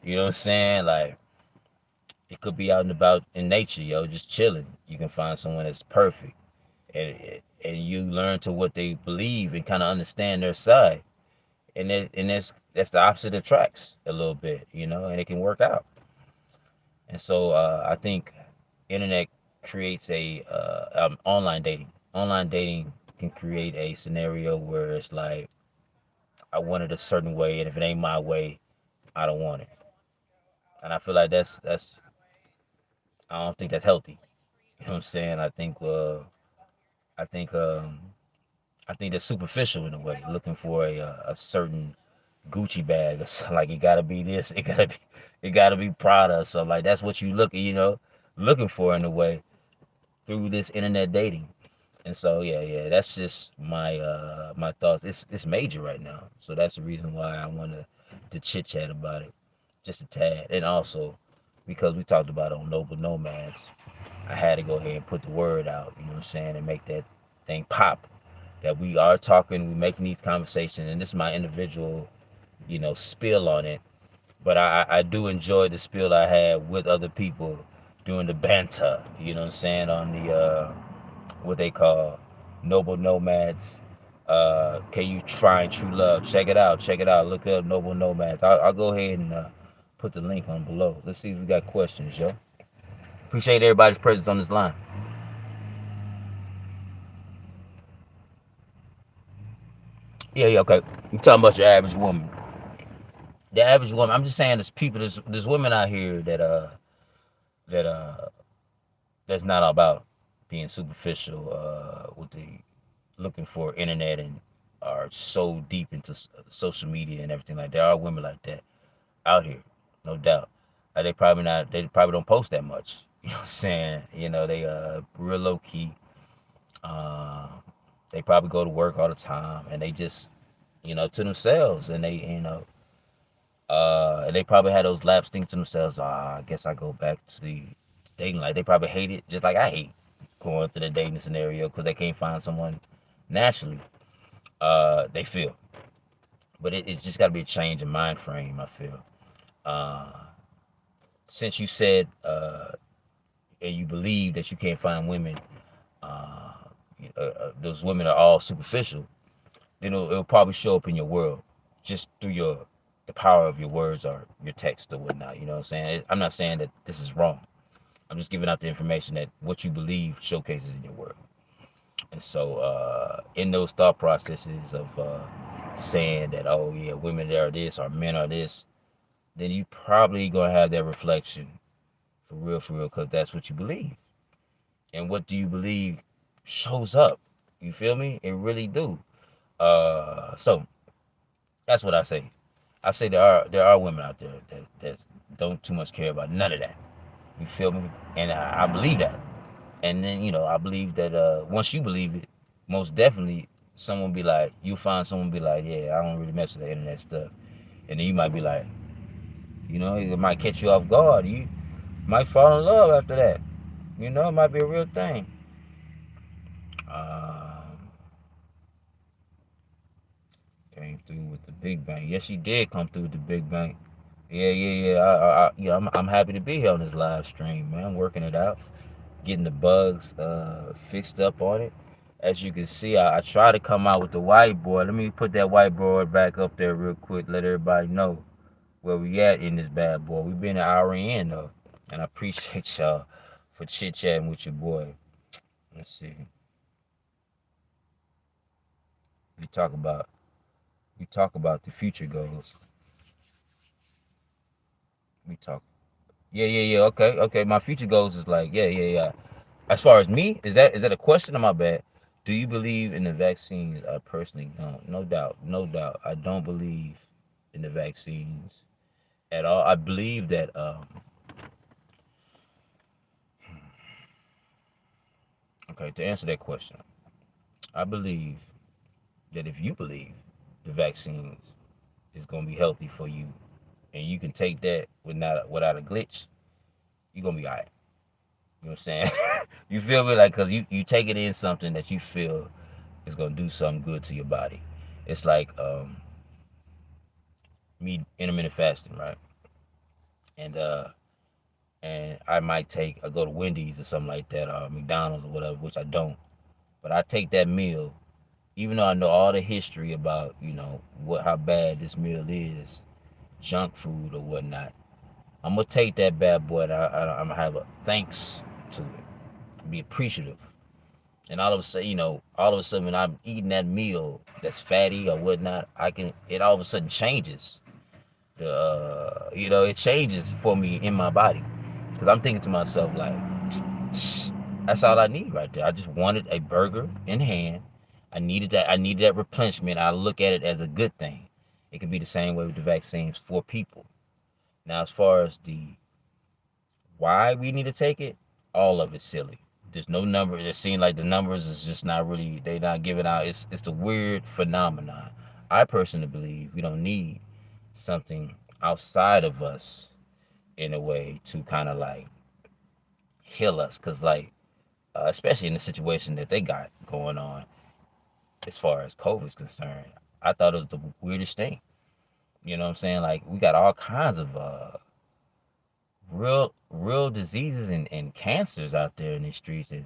You know what I'm saying? Like, it could be out and about in nature, yo, just chilling. You can find someone that's perfect, and you learn to what they believe and kind of understand their side, and that's the opposite attracts a little bit, and it can work out. And so I think internet creates online dating. Online dating can create a scenario where it's like, I want it a certain way, and if it ain't my way, I don't want it. And I feel like that's I don't think that's healthy. You know what I'm saying? I think I think that's superficial in a way, looking for a certain Gucci bag. It's like, it gotta be this, it gotta be Prada or something. Like, that's what you looking for in a way through this internet dating. And so yeah, that's just my thoughts. It's major right now. So that's the reason why I wanted to chit chat about it just a tad. And also because we talked about it on Noble Nomads, I had to go ahead and put the word out, you know what I'm saying, and make that thing pop. That we are talking, we making these conversations, and this is my individual, spill on it. But I do enjoy the spill I had with other people doing the banter, you know what I'm saying, on the what they call Noble Nomads. Can you find true love? Check it out. Check it out. Look up Noble Nomads. I'll go ahead and put the link on below. Let's see if we got questions, yo. Appreciate everybody's presence on this line. Yeah, okay. You talking about your average woman? The average woman. I'm just saying, there's people, there's women out here that that's not about being superficial with the looking for internet and are so deep into social media and everything like that. There are women like that out here, no doubt. They probably not. They probably don't post that much. You know what I'm saying? They real low key. Uh, they probably go to work all the time, and they just to themselves, and they probably had those laps thinking to themselves, I guess I go back to the dating life. They probably hate it just like I hate going through the dating scenario because they can't find someone naturally. They feel, but it's just got to be a change in mind frame. I feel. Uh, since you said and you believe that you can't find women, uh, those women are all superficial, then it'll probably show up in your world just through the power of your words or your text or whatnot. You know what I'm saying? I'm not saying that this is wrong. I'm just giving out the information that what you believe showcases in your world. And so in those thought processes of saying that, oh yeah, women are this or men are this, then you probably gonna have that reflection for real, because that's what you believe. And what do you believe shows up. You feel me? It really do. So that's what I say. I say there are women out there that don't too much care about none of that. You feel me? And I believe that. And then I believe that once you believe it, most definitely someone be like, you find someone be like, yeah, I don't really mess with the internet stuff. And then you might be like, it might catch you off guard. You might fall in love after that. It might be a real thing. Um, through with the big bang. Yes, she did come through with the big bang. Yeah, yeah, yeah. Yeah. I'm happy to be here on this live stream, man. I'm working it out, getting the bugs fixed up on it. As you can see, I try to come out with the whiteboard. Let me put that whiteboard back up there real quick. Let everybody know where we at in this bad boy. We've been an hour in though, and I appreciate y'all for chit chatting with your boy. Let's see. We talk about we talk about the future goals. We talk. Yeah, yeah, yeah. Okay, okay. My future goals is like, yeah, yeah, yeah. As far as me, is that a question or my bad? Do you believe in the vaccines? I personally don't. No doubt, no doubt. I don't believe in the vaccines at all. I believe that okay, to answer that question, I believe that if you believe the vaccines is gonna be healthy for you and you can take that without a glitch, you're gonna be all right. You know what I'm saying? You feel me? Like, cause you take it in something that you feel is gonna do something good to your body. It's like me intermittent fasting, right? And I might I go to Wendy's or something like that, or McDonald's or whatever, which I don't. But I take that meal, even though I know all the history about, how bad this meal is, junk food or whatnot. I'm gonna take that bad boy and I'm gonna have a thanks to it, be appreciative. And all of a sudden when I'm eating that meal that's fatty or whatnot, it all of a sudden changes. It changes for me in my body. Because I'm thinking to myself, like, that's all I need right there. I just wanted a burger in hand. I needed that replenishment. I look at it as a good thing. It can be the same way with the vaccines for people. Now, as far as the why we need to take it, all of it's silly. There's no number. It seems like the numbers is just not really. They not giving out. It's a weird phenomenon. I personally believe we don't need something outside of us in a way to kind of like heal us, cause like especially in the situation that they got going on as far as COVID is concerned, I thought it was the weirdest thing. You know what I'm saying? Like we got all kinds of real diseases and cancers out there in these streets. And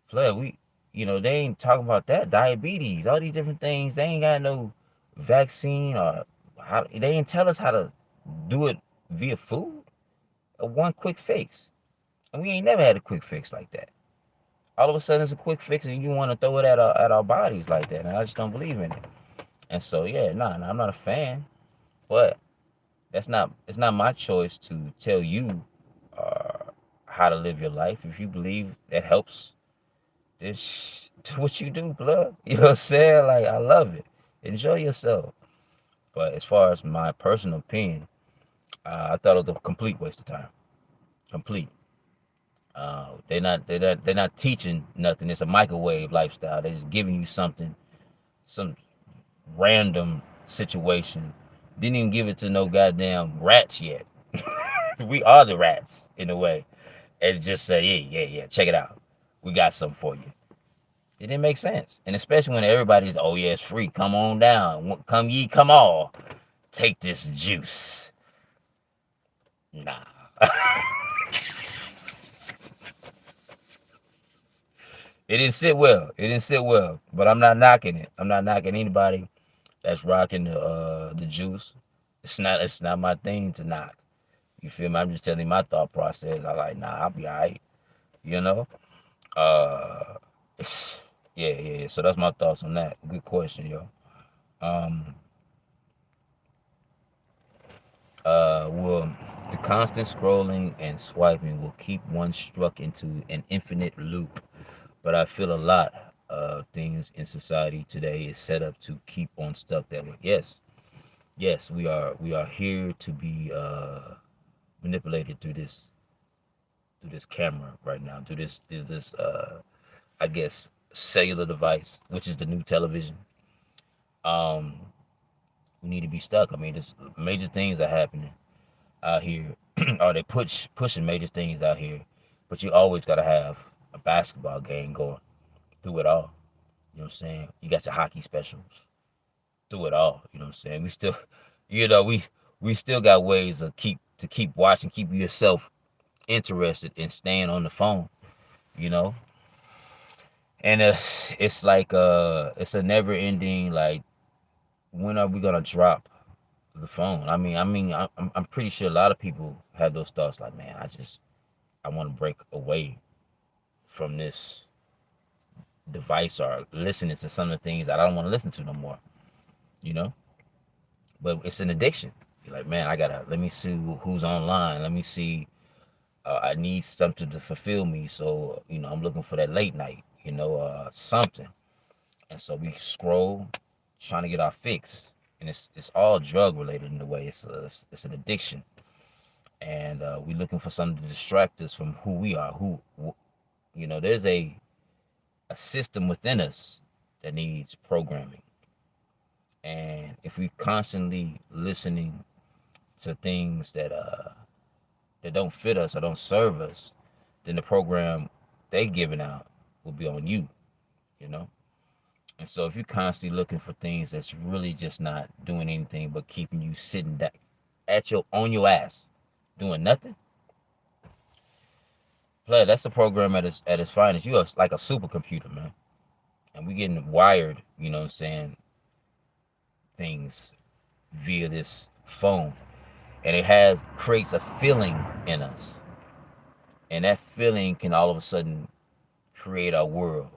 flood, they ain't talking about that. Diabetes, all these different things. They ain't got no vaccine or how they ain't tell us how to do it via food. A one quick fix. And we ain't never had a quick fix like that. All of a sudden it's a quick fix and you want to throw it at our bodies like that. And I just don't believe in it. And so yeah, nah, I'm not a fan. But it's not my choice to tell you uh, how to live your life. If you believe that helps, this what you do, blood. You know what I'm saying? Like I love it. Enjoy yourself. But as far as my personal opinion, I thought it was a complete waste of time. Complete. They're not teaching nothing. It's a microwave lifestyle. They're just giving you something, some random situation. Didn't even give it to no goddamn rats yet. We are the rats in a way, and just say, yeah, yeah, yeah, check it out. We got something for you. It didn't make sense, and especially when everybody's, oh yeah, it's free. Come on down. Come ye, come all. Take this juice. Nah. It didn't sit well. It didn't sit well. But I'm not knocking it. I'm not knocking anybody that's rocking the juice. It's not my thing to knock. You feel me? I'm just telling you my thought process. I like, nah, I'll be alright. You know? Uh yeah, yeah, yeah. So that's my thoughts on that. Good question, yo. Um well, the constant scrolling and swiping will keep one struck into an infinite loop. But I feel a lot of things in society today is set up to keep on stuck that way. Yes, yes, we are here to be manipulated through this camera right now, through this I guess cellular device, which is the new television. Um, we need to be stuck. I mean, there's major things are happening out here, or they pushing major things out here, but you always gotta have a basketball game going through it all. You know what I'm saying? You got your hockey specials. through it all. You know what I'm saying? We still, you know, we still got ways of keep watching, keep yourself interested in staying on the phone. You know, and it's like it's a never ending like, when are we gonna drop the phone? I'm pretty sure a lot of people have those thoughts like, man, I want to break away from this device or listening to some of the things that I don't want to listen to no more. You know, but it's an addiction. You're like, man, I gotta let me see who's online. Let me see. I need something to fulfill me, so you know, I'm looking for that late night. You know, something. And so we scroll, trying to get our fix, and it's all drug related in a way. It's an addiction, and we looking for something to distract us from who we are. You know, there's a system within us that needs programming, and if we constantly listening to things that don't fit us or don't serve us, then the program they giving out will be on you. You know. And so if you're constantly looking for things that's really just not doing anything but keeping you sitting on your ass, doing nothing, play, that's a program at its finest. You are like a supercomputer, man. And we getting wired, you know what I'm saying, things via this phone. And it creates a feeling in us. And that feeling can all of a sudden create our world,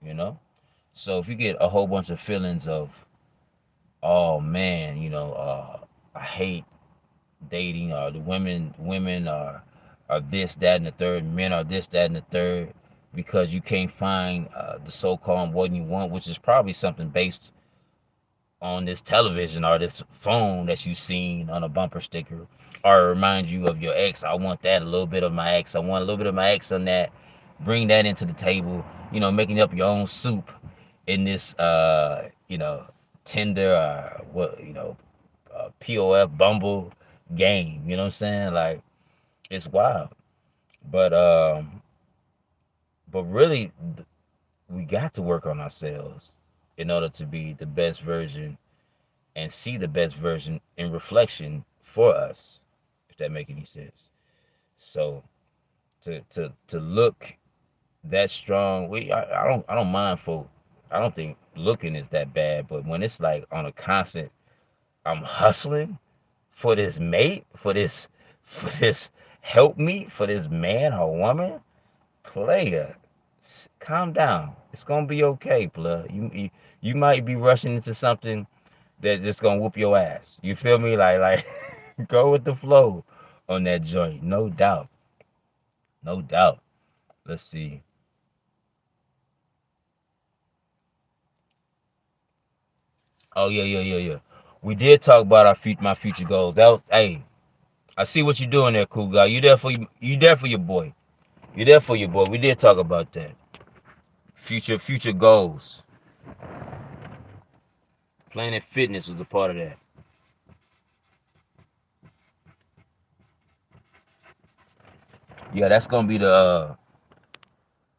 you know? So if you get a whole bunch of feelings of, oh man, you know, I hate dating, or the women are this, that, and the third, men are this, that, and the third, because you can't find the so-called one you want, which is probably something based on this television or this phone that you've seen on a bumper sticker, or remind you of your ex. I want that, a little bit of my ex. I want a little bit of my ex on that. Bring that into the table, you know, making up your own soup in this, you know, Tinder or what, you know, POF Bumble game. You know what I'm saying? Like, it's wild. But really, we got to work on ourselves in order to be the best version and see the best version in reflection for us, if that make any sense. So to look that strong, I don't mind for, I don't think looking is that bad, but when it's like on a constant, I'm hustling for this mate, for this help me, for this man or woman, player, calm down. It's gonna be okay, player. You might be rushing into something that just gonna whoop your ass. You feel me? Like go with the flow on that joint. No doubt. No doubt. Let's see. Oh yeah. We did talk about my future goals. That was, hey, I see what you're doing there, cool guy. You there for your boy. You there for your boy. We did talk about that. Future goals. Planet Fitness was a part of that. Yeah, that's gonna be the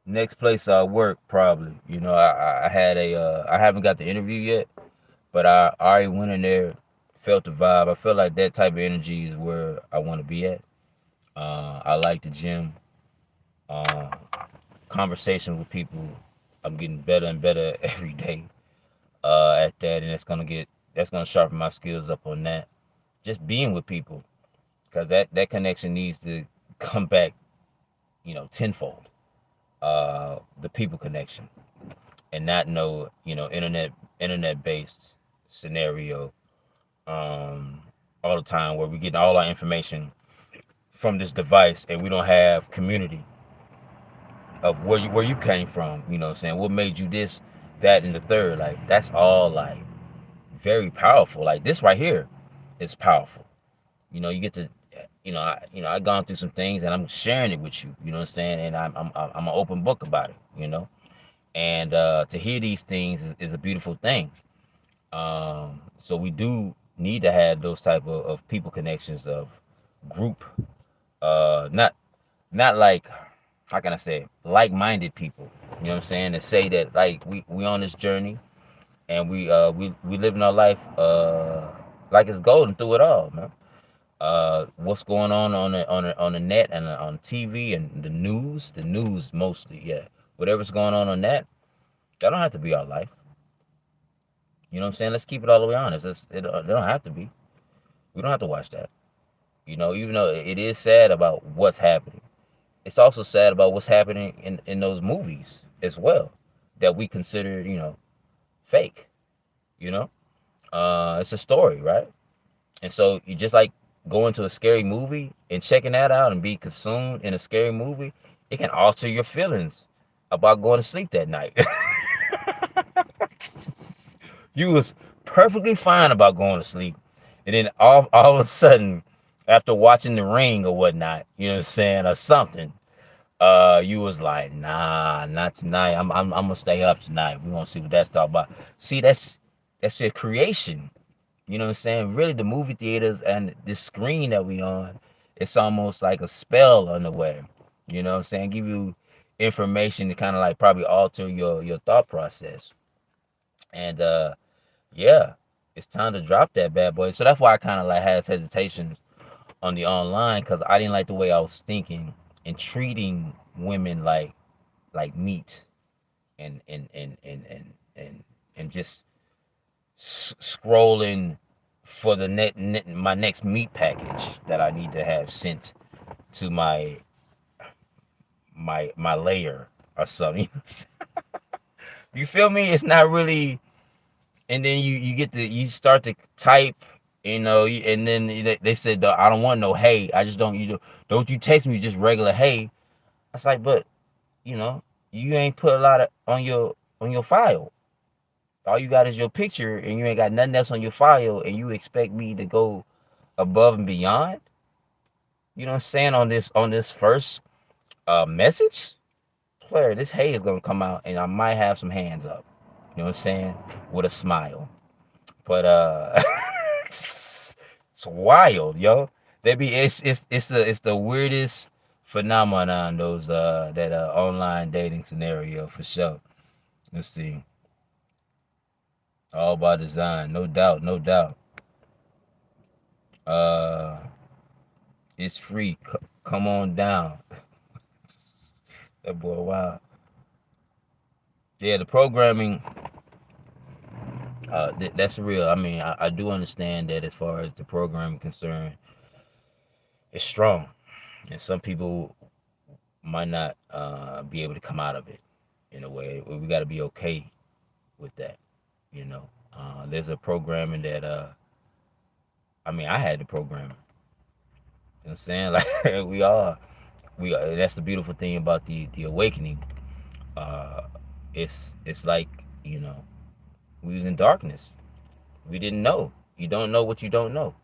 next place I work probably. You know, I had I haven't got the interview yet, but I already went in there, felt the vibe. I feel like that type of energy is where I want to be at. I like the gym. Uh, Conversation with people. I'm getting better and better every day at that, and that's gonna sharpen my skills up on that. Just being with people, because that connection needs to come back, you know, tenfold. The people connection, and not no, you know, internet based scenario all the time, where we get all our information from this device and we don't have community of where you came from. You know what I'm saying? What made you this, that, and the third? Like, that's all like very powerful. Like, this right here is powerful. You know, you get to, I've gone through some things and I'm sharing it with you. You know what I'm saying? And I'm an open book about it. You know, and to hear these things is a beautiful thing. So we do need to have those type of people connections, of group, not like, how can I say, like-minded people. You know what I'm saying? To say that like we on this journey, and we living our life like it's golden through it all, man. What's going on the net and on TV and the news mostly, yeah. Whatever's going on that don't have to be our life. You know what I'm saying? Let's keep it all the way honest. It don't have to be. We don't have to watch that. You know, even though it is sad about what's happening, it's also sad about what's happening in those movies as well that we consider, fake. You know, it's a story, right? And so you just like going to a scary movie and checking that out and be consumed in a scary movie, it can alter your feelings about going to sleep that night. You was perfectly fine about going to sleep, and then all of a sudden, after watching The Ring or whatnot, you know what I'm saying, or something, you was like, nah, not tonight. I'm gonna stay up tonight. We gonna see what that's all about. See, that's your creation. You know what I'm saying? Really, the movie theaters and the screen that we on, it's almost like a spell on the way. You know what I'm saying? Give you information to kind of like probably alter your thought process. And yeah, it's time to drop that bad boy. So that's why I kind of like had hesitations on the online because I didn't like the way I was thinking and treating women like meat and just scrolling for the my next meat package that I need to have sent to my layer or something. You feel me? It's not really. And then you start to type, and then they said, I don't want no hey. I just don't you text me just regular hey. I was like, but you know you ain't put a lot of on your file. All you got is your picture, and you ain't got nothing else on your file, and you expect me to go above and beyond. You know what I'm saying on this first message, player. This hey is gonna come out, and I might have some hands up. You know what I'm saying, with a smile. But it's wild, yo. It's the weirdest phenomenon. Those that online dating scenario for sure. Let's see. All by design, no doubt, no doubt. Uh, it's free. Come on down. That boy, wow. Yeah, the programming. That's real. I mean, I do understand that as far as the programming concerned, it's strong, and some people might not be able to come out of it in a way. We got to be okay with that, you know. There's a programming that I mean, I had the programming. You know what I'm saying? Like we are. That's the beautiful thing about the awakening. Uh, it's like, you know, we was in darkness. We didn't know. You don't know what you don't know.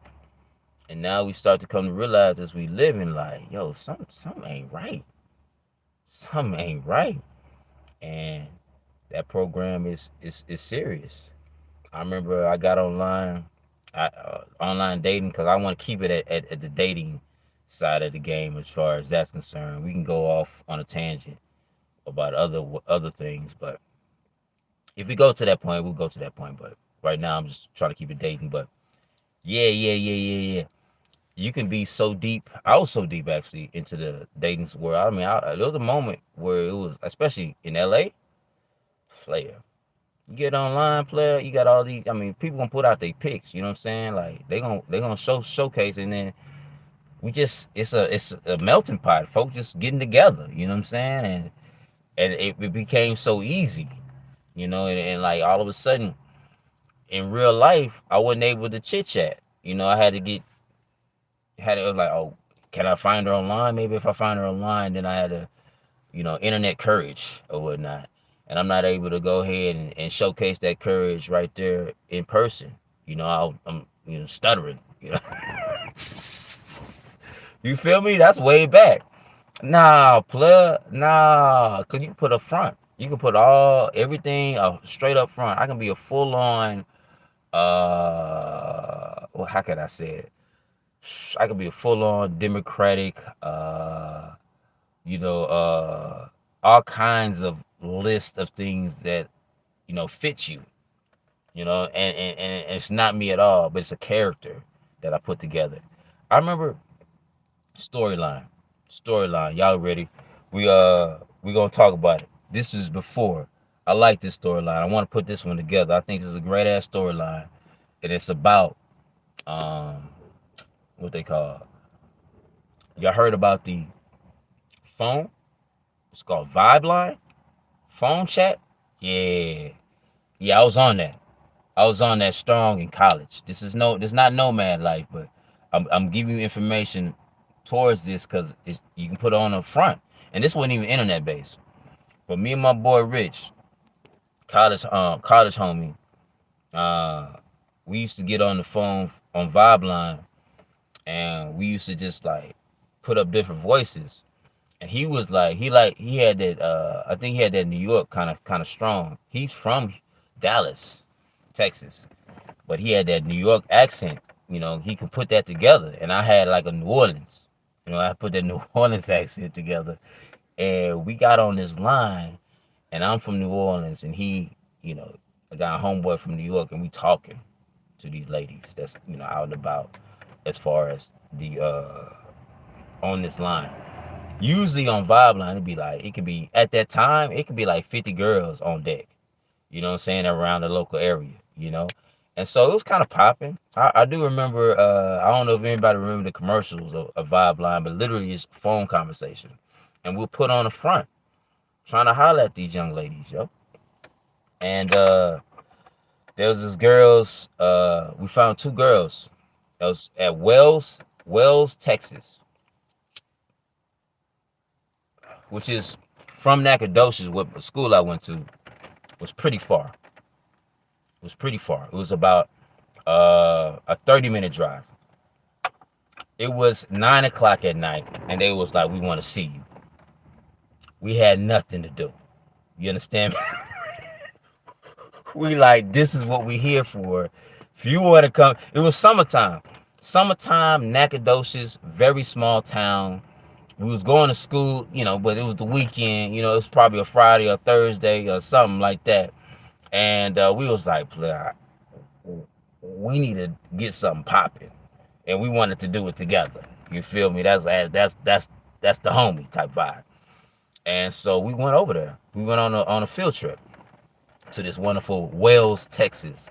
And now we start to come to realize as we live in, like, yo, something ain't right. Something ain't right. And that program is serious. I remember I got online dating because I want to keep it at the dating side of the game as far as that's concerned. We can go off on a tangent about other things, but if we go to that point, we'll go to that point. But right now, I'm just trying to keep it dating. But yeah. You can be so deep. I was so deep actually into the dating world. I mean, there was a moment where it was, especially in LA, player. You get online, player. You got all these. I mean, people gonna put out their pics. You know what I'm saying? Like they gonna showcase, and then it's a melting pot. Folks just getting together. You know what I'm saying? And it became so easy. And like all of a sudden in real life, I wasn't able to chit chat. I it was like, oh, can I find her online? Maybe if I find her online, then I had to, internet courage or whatnot. And I'm not able to go ahead and showcase that courage right there in person. I'm stuttering. You feel me? That's way back. Nah, plug. Nah, cause you can put a front. You can put everything straight up front. I can be a full on. Well, how can I say it? I could be a full on Democratic. All kinds of list of things that fit you. you know, and it's not me at all, but it's a character that I put together. I remember storyline, storyline. Y'all ready? We gonna talk about it. This is before. I like this storyline. I want to put this one together. I think this is a great ass storyline, and it's about um what they call. Y'all heard about the phone? It's called Vibe Line, phone chat. Yeah, yeah. I was on that. I was on that strong in college. This not Nomad life, but I'm giving you information towards this because you can put it on the front. And this wasn't even internet based. But me and my boy Rich, college homie, uh, we used to get on the phone on Vibe Line, and we used to just like put up different voices. And he was like, he had that. I think he had that New York kind of strong. He's from Dallas, Texas, but he had that New York accent. You know, he could put that together. And I had like a New Orleans. You know, I put that New Orleans accent together, and we got on this line. And I'm from New Orleans, and he, you know, I got a homeboy from New York, and we talking to these ladies that's, you know, out and about as far as the on this line. Usually on Vibe Line, it'd be like, it could be at that time, it could be like 50 girls on deck. You know what I'm saying, around the local area, you know. And so it was kind of popping. I do remember, I don't know if anybody remember the commercials of Vibe Line, but literally it's phone conversation. And we'll put on the front, trying to holler at these young ladies, yo. And there was this girls, we found two girls. That was at Wells, Texas, which is from Nacogdoches, what school I went to, was pretty far. It was pretty far. It was about a 30-minute drive. It was 9 o'clock at night, and they was like, "We want to see you." We had nothing to do. You understand me? We like, this is what we here for. If you want to come, it was summertime. Summertime, Nacogdoches, very small town. We was going to school, you know, but it was the weekend. You know, it was probably a Friday or Thursday or something like that. And we was like, we need to get something popping, and we wanted to do it together. You feel me? That's the homie type vibe. And so we went over there. We went on a field trip to this wonderful Wells, Texas.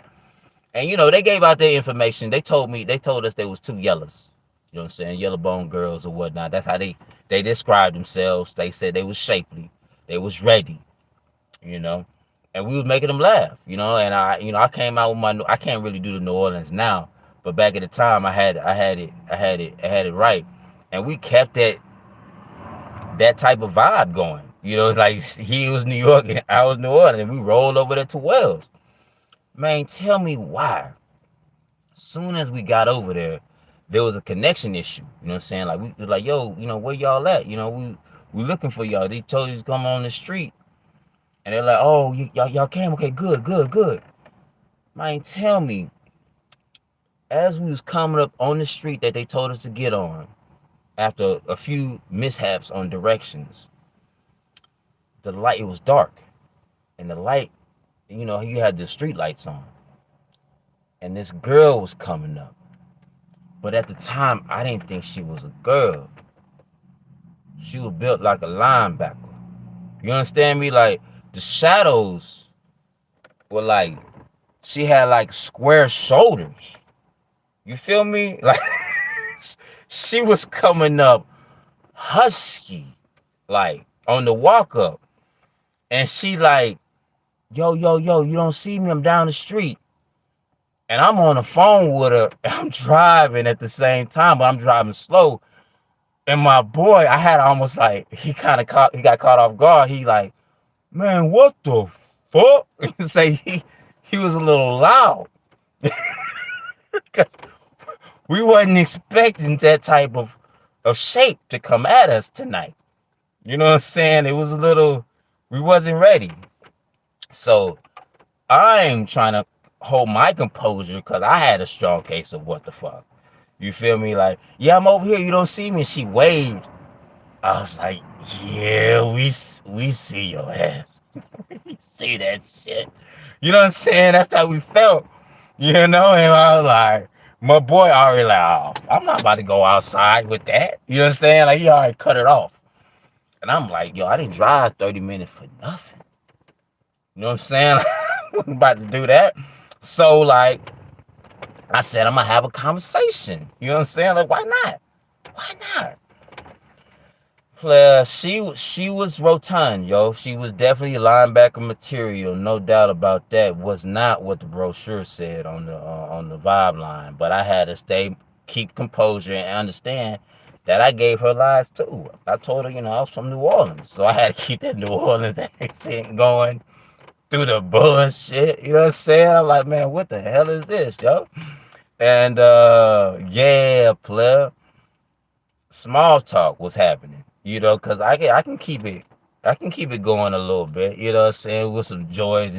And you know, they gave out their information. They told us there was two yellows. You know what I'm saying? Yellow bone girls or whatnot. That's how they described themselves. They said they was shapely. They was ready. You know. And we was making them laugh, you know, and I came out with I can't really do the New Orleans now, but back at the time I had it right, and we kept that type of vibe going, you know. It's like he was New York and I was New Orleans, and we rolled over there to Wells. Man, tell me why. Soon as we got over there was a connection issue, you know what I'm saying? Like we were like, yo, you know, where y'all at? You know, we looking for y'all. They told you to come on the street. And they're like, "Oh, y'all came? Okay, good. Man, tell me, as we was coming up on the street that they told us to get on, after a few mishaps on directions, the light, it was dark. And the light, you know, you had the street lights on. And this girl was coming up. But at the time, I didn't think she was a girl. She was built like a linebacker. You understand me? Like, the shadows were like, she had like square shoulders. You feel me? Like, she was coming up husky, like on the walk up. And she like, yo, you don't see me, I'm down the street. And I'm on the phone with her, and I'm driving at the same time, but I'm driving slow. And my boy, I had almost like, he got caught off guard. He like, man, what the fuck? You say he was a little loud. Because we wasn't expecting that type of shape to come at us tonight. You know what I'm saying? It was a little, we wasn't ready. So I'm trying to hold my composure because I had a strong case of what the fuck. You feel me? Like, yeah, I'm over here. You don't see me. She waved. I was like, yeah, we see your ass. We see that shit. You know what I'm saying? That's how we felt. You know, and I was like, my boy already like, oh, I'm not about to go outside with that. You understand? Like he already cut it off. And I'm like, yo, I didn't drive 30 minutes for nothing. You know what I'm saying? I wasn't about to do that. So like I said, I'm gonna have a conversation. You know what I'm saying? Like, why not? Why not? She was rotund, yo. She was definitely linebacker material, no doubt about that. Was not what the brochure said on the vibe line, but I had to keep composure, and understand that I gave her lies too. I told her, I was from New Orleans, so I had to keep that New Orleans accent going through the bullshit. You know what I'm saying? I'm like, man, what the hell is this, yo? And yeah, player, small talk was happening, because I can keep it going a little bit, you know what I'm saying, with some joys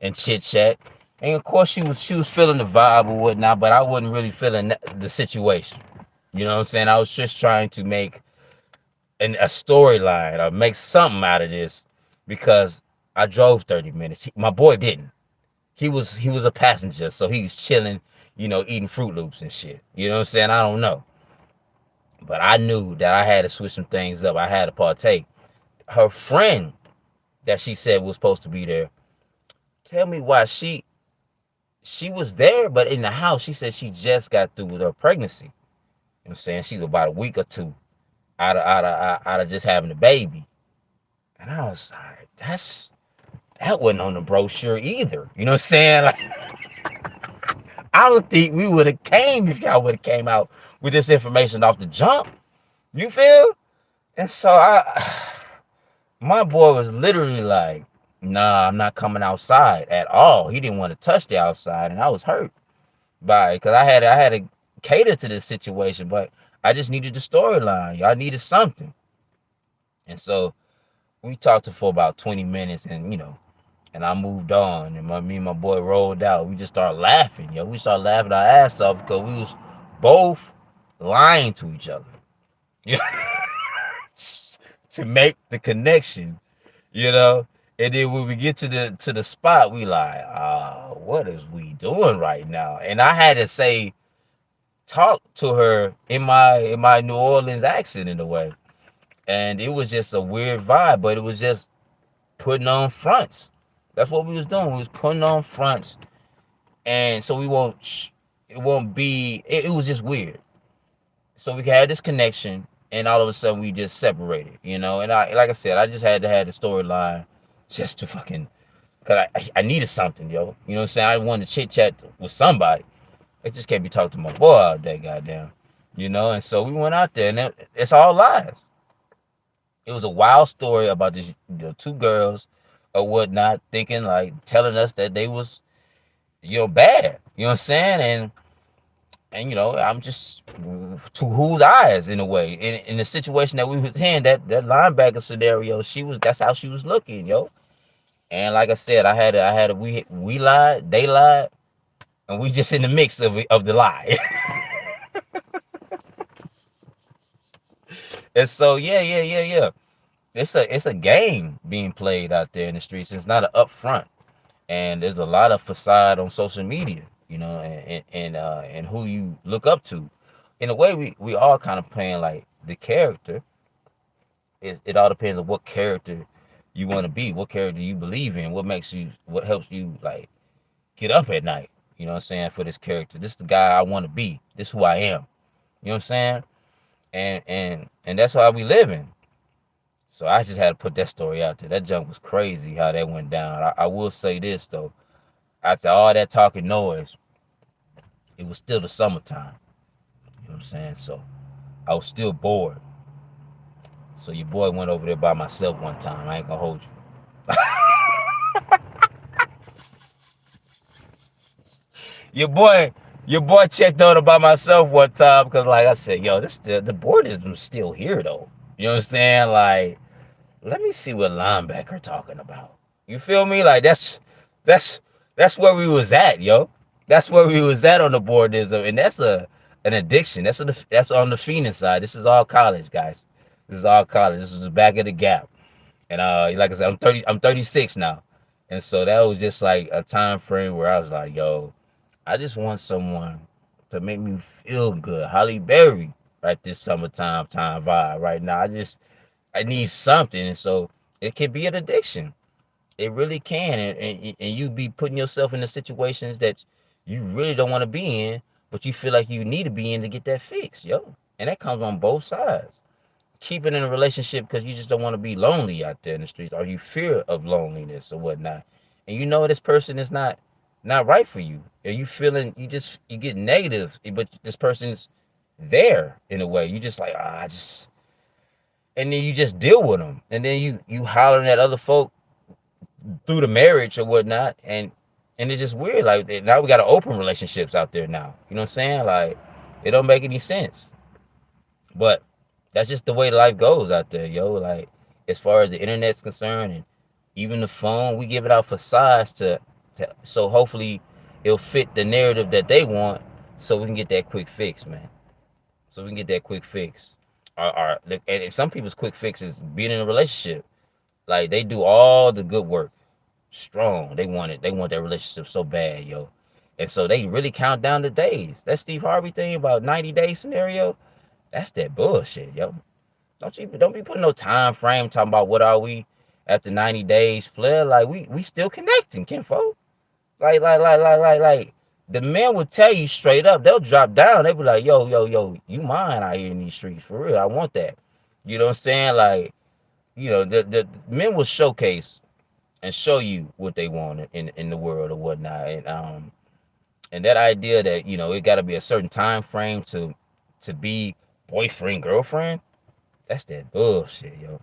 and chit chat. And of course she was feeling the vibe or whatnot, but I wasn't really feeling the situation. You know what I'm saying? I was just trying to make a storyline or make something out of this, because I drove 30 minutes. My boy didn't. He was a passenger, so he was chilling, eating Fruit Loops and shit. You know what I'm saying? I don't know. But I knew that I had to switch some things up. I had to partake. Her friend that she said was supposed to be there, tell me why she was there, but in the house, she said she just got through with her pregnancy. You know what I'm saying? She was about a week or two out of just having a baby. And I was like, that wasn't on the brochure either. You know what I'm saying? Like, I don't think we would have came if y'all would have came out with this information off the jump. You feel? And so my boy was literally like, nah, I'm not coming outside at all. He didn't want to touch the outside, and I was hurt by it, because I had to cater to this situation, but I just needed the storyline. Y'all needed something. And so we talked for about 20 minutes, and I moved on, and me and my boy rolled out. We just started laughing, yo. We started laughing our ass off because we was both lying to each other. You know? To make the connection, you know. And then when we get to the spot, we like, what is we doing right now? And I had to talk to her in my New Orleans accent in a way. And it was just a weird vibe, but it was just putting on fronts. That's what we was doing. We was putting on fronts, and so it won't be. It was just weird. So we had this connection, and all of a sudden we just separated, And like I said, I just had to have the storyline, just to fucking, cause I needed something, yo. You know what I'm saying? I wanted to chit chat with somebody. I just can't be talking to my boy all day, goddamn. And so we went out there, and it's all lies. It was a wild story about the two girls or whatnot, thinking, like, telling us that they was, bad. You know what I'm saying? And I'm just to whose eyes, in a way. In the situation that we was in, that linebacker scenario, that's how she was looking, yo. And like I said, we lied, they lied, and we just in the mix of the lie. And so yeah. It's a game being played out there in the streets. It's not an upfront, and there's a lot of facade on social media, and who you look up to. In a way, we all kind of playing like the character. It all depends on what character you want to be, what character you believe in, what helps you like get up at night. You know what I'm saying? For this character, this is the guy I want to be. This is who I am. You know what I'm saying? And that's how we living. So I just had to put that story out there. That junk was crazy how that went down. I will say this though, after all that talking noise, it was still the summertime. You know what I'm saying? So I was still bored. So your boy went over there by myself one time. I ain't gonna hold you. Your boy checked on it by myself one time, because like I said, yo, the boardism still here though. You know what I'm saying? Like, let me see what linebacker talking about. You feel me? Like that's where we was at, yo. That's where we was at on the boardism, and that's an addiction. That's on the fiending side. This is all college, guys. This is all college. This was the back of the gap. And like I said, I'm 36 now. And so that was just like a time frame where I was like, yo, I just want someone to make me feel good. Holly Berry, right? This summertime time vibe right now. I need something. And so it can be an addiction. It really can. And you be putting yourself in the situations that you really don't want to be in, but you feel like you need to be in to get that fix, yo. And that comes on both sides. Keeping in a relationship because you just don't want to be lonely out there in the streets, or you fear of loneliness or whatnot, and you know this person is not right for you, and you feeling you get negative, but this person's there in a way. You just like I just, and then you just deal with them, and then you hollering at other folk through the marriage or whatnot, and it's just weird. Like now we got to open relationships out there now. You know what I'm saying? Like it don't make any sense. But that's just the way life goes out there, yo. Like as far as the internet's concerned, and even the phone, we give it out for size to so hopefully it'll fit the narrative that they want, so we can get that quick fix, man. So we can get that quick fix. And some people's quick fix is being in a relationship. Like they do all the good work, strong. They want it. They want that relationship so bad, yo. And so they really count down the days. That Steve Harvey thing about 90-day scenario. That's that bullshit, yo. Don't be putting no time frame talking about what are we after 90 days, player. Like we still connecting, kinfolk. Like the men will tell you straight up, they'll drop down. They be like, yo, you mine out here in these streets. For real. I want that. You know what I'm saying? Like, the men will showcase and show you what they want in the world or whatnot. And that idea that, it gotta be a certain time frame to be boyfriend, girlfriend, that's that bullshit, yo.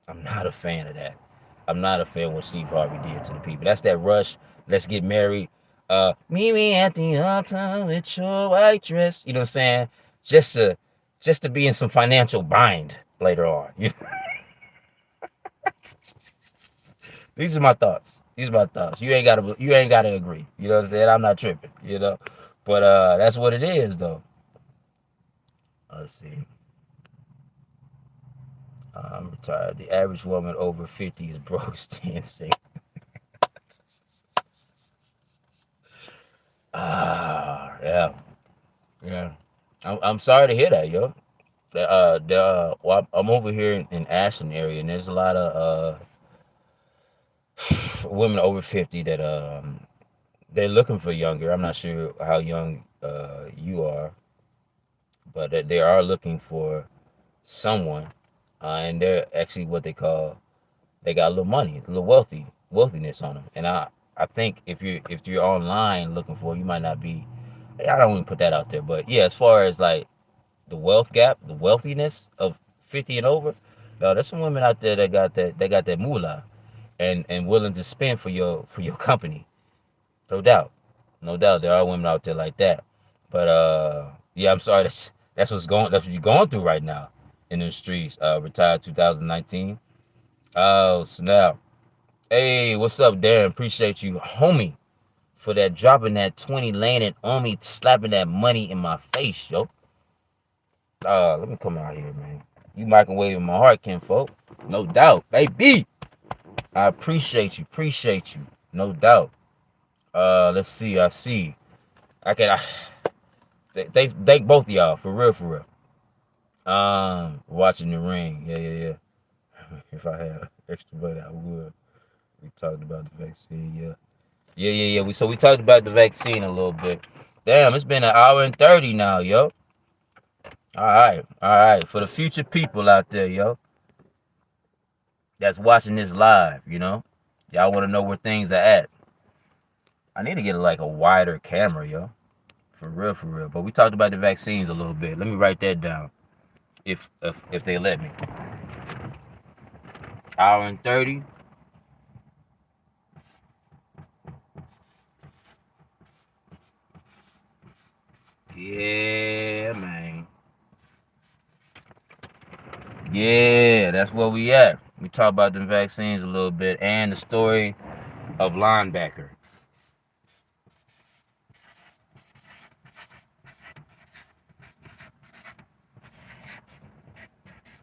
I'm not a fan of that. I'm not a fan of what Steve Harvey did to the people. That's that rush. Let's get married. Meet me at the altar with your white dress. You know what I'm saying? Just to be in some financial bind later on. These are my thoughts. These are my thoughts. You ain't gotta agree. You know what I'm saying? I'm not tripping. But that's what it is, though. Let's see. I'm retired. The average woman over 50 is broke, staying safe. Yeah, yeah. I'm sorry to hear that, yo. Well, I'm over here in Ashland area, and there's a lot of women over 50 that they're looking for younger. I'm not sure how young you are, but they are looking for someone, and they're actually what they got a little money, a little wealthiness on them. And I think if you're online looking for, you might not be. I don't even put that out there, but yeah, as far as like the wealth gap, the wealthiness of 50 and over, no, there's some women out there that got that moolah, and willing to spend for your company. No doubt, no doubt, there are women out there like that. But yeah, I'm sorry. That's what you're going through right now in the streets. Retired 2019. Oh snap! Hey, what's up, Darren? Appreciate you, homie, for that dropping that 20, landing on me, slapping that money in my face, yo. Let me come out here, man. You microwaving my heart, kinfolk. No doubt, baby. I appreciate you, no doubt. Let's see. I see. Thank both of y'all for real, for real. Watching the ring. Yeah. If I had extra money, I would. We talked about the vaccine. Yeah. We talked about the vaccine a little bit. Damn, it's been an hour and 30 now, yo. All right. For the future people out there, yo, that's watching this live, y'all want to know where things are at. I need to get like a wider camera, yo. For real, for real. But we talked about the vaccines a little bit. Let me write that down, if they let me. Hour and 30. Yeah, man. Yeah, that's where we at. We talk about the vaccines a little bit and the story of linebacker.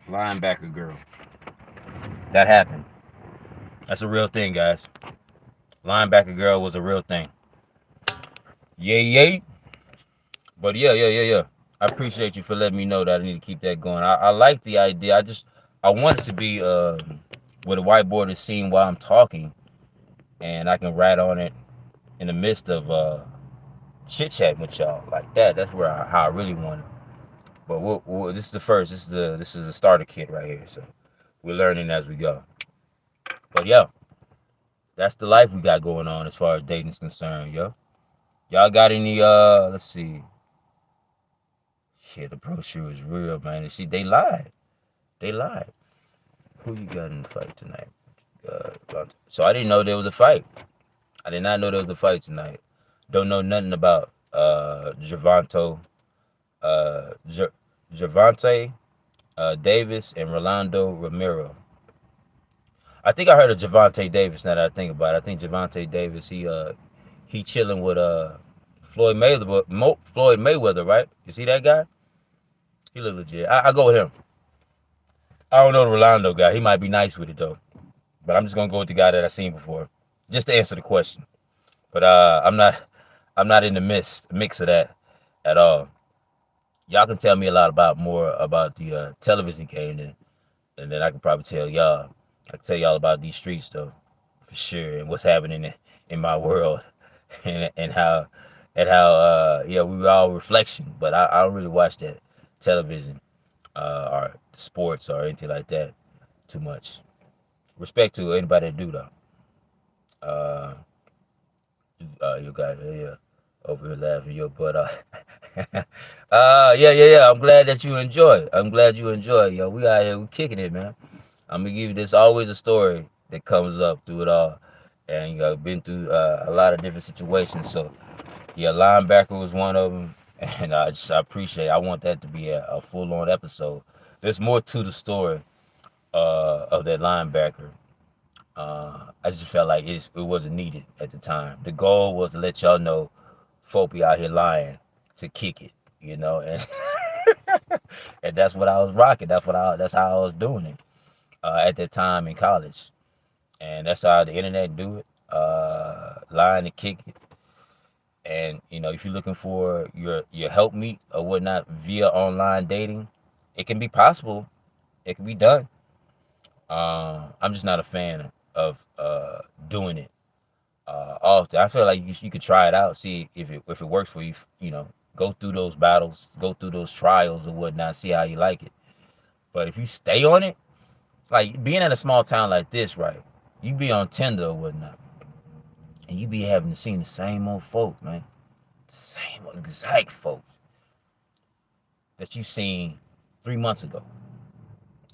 Linebacker girl. That happened. That's a real thing, guys. Linebacker girl was a real thing. Yay, yay. But yeah. I appreciate you for letting me know that I need to keep that going. I like the idea. I want it to be with a whiteboard is seen while I'm talking, and I can write on it in the midst of chit chat with y'all like that. That's where how I really want it. But this is the first. This is the starter kit right here. So we're learning as we go. But yeah, that's the life we got going on as far as dating is concerned, yo. Y'all got any let's see. Shit, the brochure is real, man. They lied. They lied. Who you got in the fight tonight? So I didn't know there was a fight. I did not know there was a fight tonight. Don't know nothing about Gervonta Davis and Rolando Romero. I think I heard of Gervonta Davis. Now that I think about it, I think Gervonta Davis he chilling with Floyd Mayweather, right? You see that guy? He look legit. I go with him. I don't know the Rolando guy. He might be nice with it though, but I'm just gonna go with the guy that I seen before, just to answer the question. But I'm not in the mix of that at all. Y'all can tell me a lot more about the television game, and then I can probably tell y'all. I can tell y'all about these streets though, for sure, and what's happening in my world, and how yeah, we were all reflection. But I don't really watch that television or sports or anything like that too much. Respect to anybody that do though. You guys, yeah, over here laughing your butt off. Yeah. I'm glad that you enjoy it. I'm glad you enjoy it, yo. We out here, we kicking it, man. I'm gonna give you this always a story that comes up through it all, and you know, been through a lot of different situations. So, yeah, linebacker was one of them, and I appreciate. I want that to be a full-on episode. There's more to the story of that linebacker. I just felt like it wasn't needed at the time. The goal was to let y'all know, folk be out here lying to kick it, you know, and and that's what I was rocking. That's how I was doing it at that time in college, and that's how the internet do it, lying to kick it. And you know, if you're looking for your helpmeet or whatnot via online dating, it can be possible. It can be done. I'm just not a fan of doing it often. I feel like you could try it out, see if it works for you. You know, go through those battles, go through those trials or whatnot, see how you like it. But if you stay on it, like being in a small town like this, right? You be on Tinder or whatnot, and you be having to see the same old folk, man, the same exact folks that you seen 3 months ago.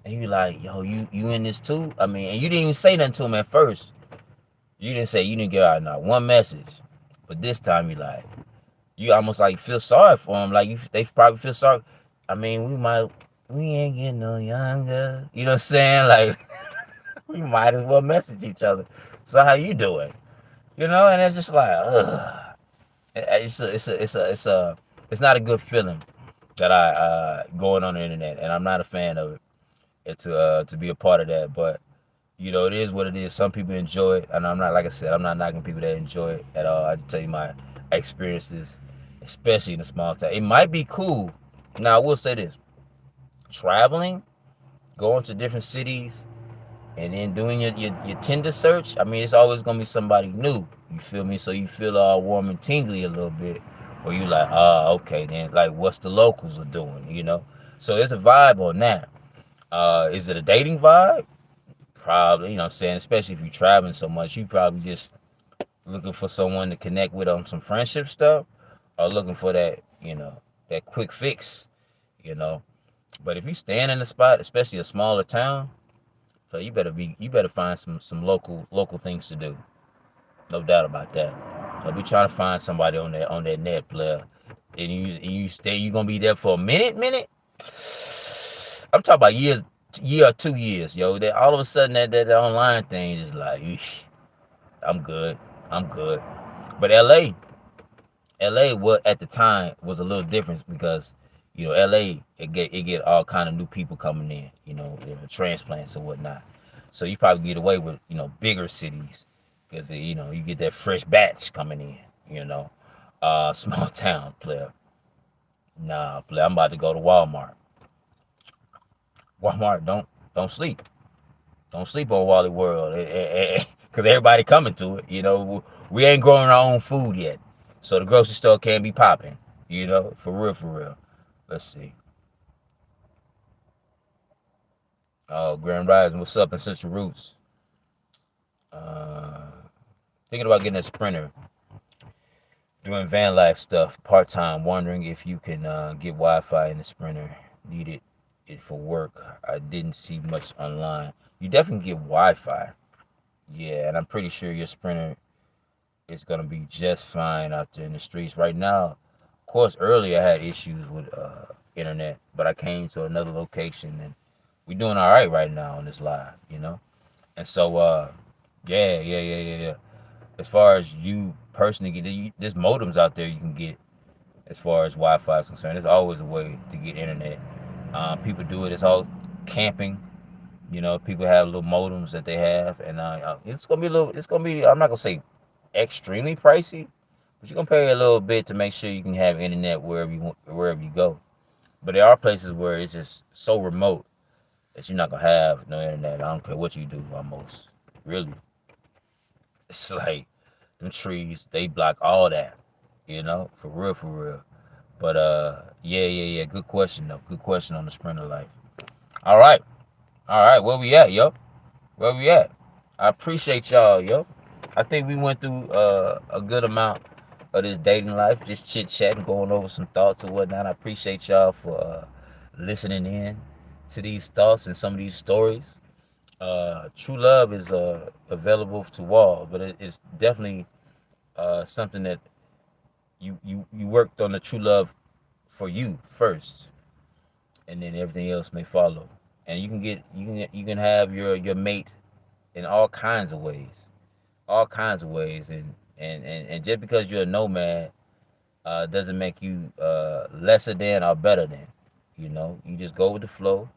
And you like, yo, you in this too? I mean, and you didn't even say nothing to him at first. You didn't give out not one message. But this time you almost like feel sorry for him. Like they probably feel sorry. I mean, we ain't getting no younger. You know what I'm saying? Like we might as well message each other. So how you doing? You know, and it's just like, ugh. It's not a good feeling that I going on the internet, and I'm not a fan of it. To be a part of that, but you know, it is what it is. Some people enjoy it, and I'm not, like I said, I'm not knocking people that enjoy it at all. I tell you my experiences, especially in a small town. It might be cool. Now I will say this: traveling, going to different cities, and then doing your Tinder search. I mean, it's always gonna be somebody new. You feel me? So you feel all warm and tingly a little bit, or you like, okay, then like what's the locals are doing, you know? So there's a vibe on that. Is it a dating vibe? Probably, you know what I'm saying? Especially if you're traveling so much, you probably just looking for someone to connect with on some friendship stuff, or looking for that, you know, that quick fix, you know. But if you stand in a spot, especially a smaller town, so you better find some local things to do. No doubt about that. Don't be trying to find somebody on that net player, and you gonna be there for a minute. I'm talking about year or 2 years, yo. That all of a sudden that online thing is like, eesh, I'm good. But LA, what at the time was a little different because, you know, LA it get all kind of new people coming in, you know, transplants or whatnot. So you probably get away with, you know, bigger cities, because you get that fresh batch coming in. Small town player. Nah, player. I'm about to go to Walmart. Walmart, don't sleep. Don't sleep on Wally World, because everybody coming to it. We ain't growing our own food yet, so the grocery store can't be popping. For real, for real. Let's see. Oh, Grand Rising, what's up in Central Roots? Thinking about getting a Sprinter, doing van life stuff part time. Wondering if you can get Wi-Fi in the Sprinter. Needed it for work. I didn't see much online. You definitely get Wi-Fi. Yeah, and I'm pretty sure your Sprinter is gonna be just fine out there in the streets right now. Of course, earlier I had issues with internet, but I came to another location and we're doing all right now on this live. And so, yeah. As far as you personally there's modems out there you can get as far as Wi-Fi is concerned. There's always a way to get internet. People do it. It's all camping. People have little modems that they have, and it's gonna be a little. It's gonna be. I'm not gonna say extremely pricey, but you're gonna pay a little bit to make sure you can have internet wherever you go. But there are places where it's just so remote that you're not gonna have no internet. I don't care what you do, almost. Really, it's like them trees. They block all that. For real, for real. But yeah. Good question though. Good question on the Sprinter life. All right. Where we at, yo? Where we at? I appreciate y'all, yo. I think we went through a good amount of this dating life, just chit chatting, going over some thoughts and whatnot. I appreciate y'all for listening in to these thoughts and some of these stories. True love is available to all, but it's definitely something that you worked on the true love for you first, and then everything else may follow. And you can have your mate in all kinds of ways, and just because you're a nomad doesn't make you lesser than or better than. You just go with the flow.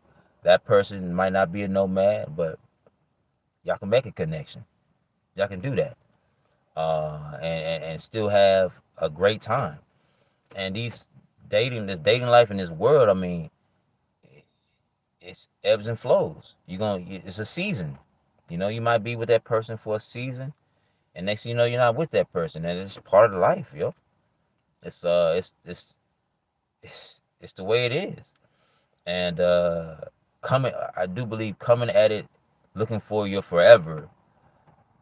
That person might not be a nomad, but y'all can make a connection. Y'all can do that, and still have a great time. And this dating life in this world, I mean, it's ebbs and flows. It's a season. You might be with that person for a season, and next thing you know, you're not with that person, and it's part of the life, yo. It's the way it is. And I do believe coming at it, looking for your forever.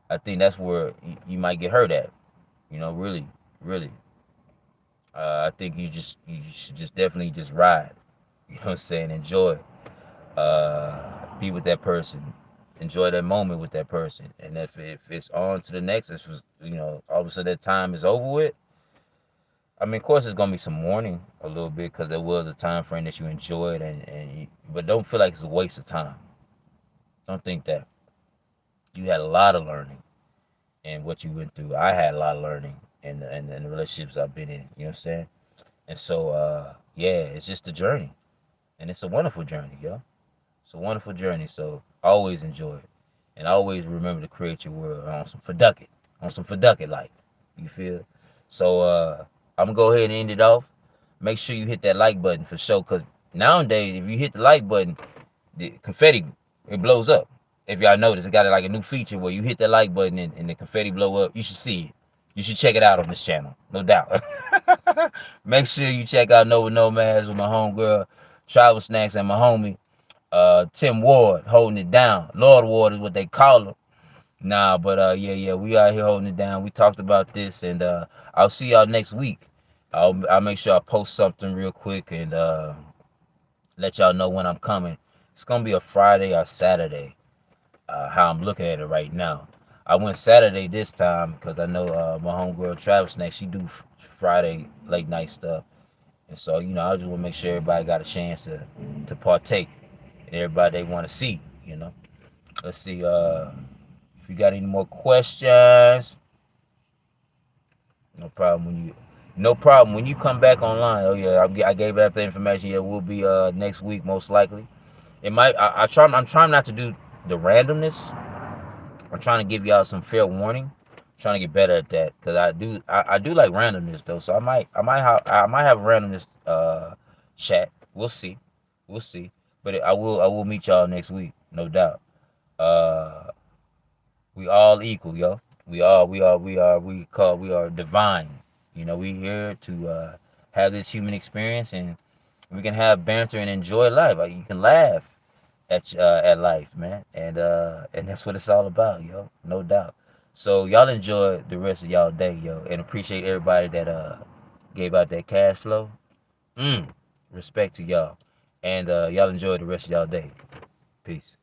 I think that's where you might get hurt at. Really, really. I think you should just definitely just ride. You know what I'm saying? Enjoy. Be with that person. Enjoy that moment with that person. And if it's on to the next, if all of a sudden that time is over with. I mean, of course, it's gonna be some mourning a little bit because there was a time frame that you enjoyed, but don't feel like it's a waste of time. Don't think that. You had a lot of learning in what you went through. I had a lot of learning in the relationships I've been in. You know what I'm saying? And so, yeah, it's just a journey, and it's a wonderful journey, yo. It's a wonderful journey. So always enjoy it, and always remember to create your world on some Faducket life. You feel? So I'm gonna go ahead and end it off. Make sure you hit that like button for sure, cause nowadays if you hit the like button, the confetti it blows up. If y'all notice, it got like a new feature where you hit the like button and the confetti blow up. You should see it. You should check it out on this channel, no doubt. Make sure you check out Nomads with my homegirl, Travel Snacks, and my homie, Tim Ward, holding it down. Lord Ward is what they call him. Nah, but yeah, we out here holding it down. We talked about this, and I'll see y'all next week. I'll make sure I post something real quick and let y'all know when I'm coming. It's gonna be a Friday or Saturday. How I'm looking at it right now. I went Saturday this time because I know my homegirl Travis Next, she do Friday late night stuff. And so, I just want to make sure everybody got a chance to partake. And everybody they want to see. Let's see, if you got any more questions. No problem when you come back online. Oh yeah, I gave out the information. Yeah, we'll be next week most likely. It might I'm trying not to do the randomness. I'm trying to give y'all some fair warning Trying to get better at that because I do like randomness though. So I might have a randomness chat. We'll see, we'll see. But I will meet y'all next week, no doubt. Uh, we all equal, yo. We are divine. You know, we here to have this human experience, and we can have banter and enjoy life. Like, you can laugh at life, man, and that's what it's all about, yo. No doubt. So y'all enjoy the rest of y'all day, yo, and appreciate everybody that gave out that cash flow. Mm, respect to y'all, and y'all enjoy the rest of y'all day. Peace.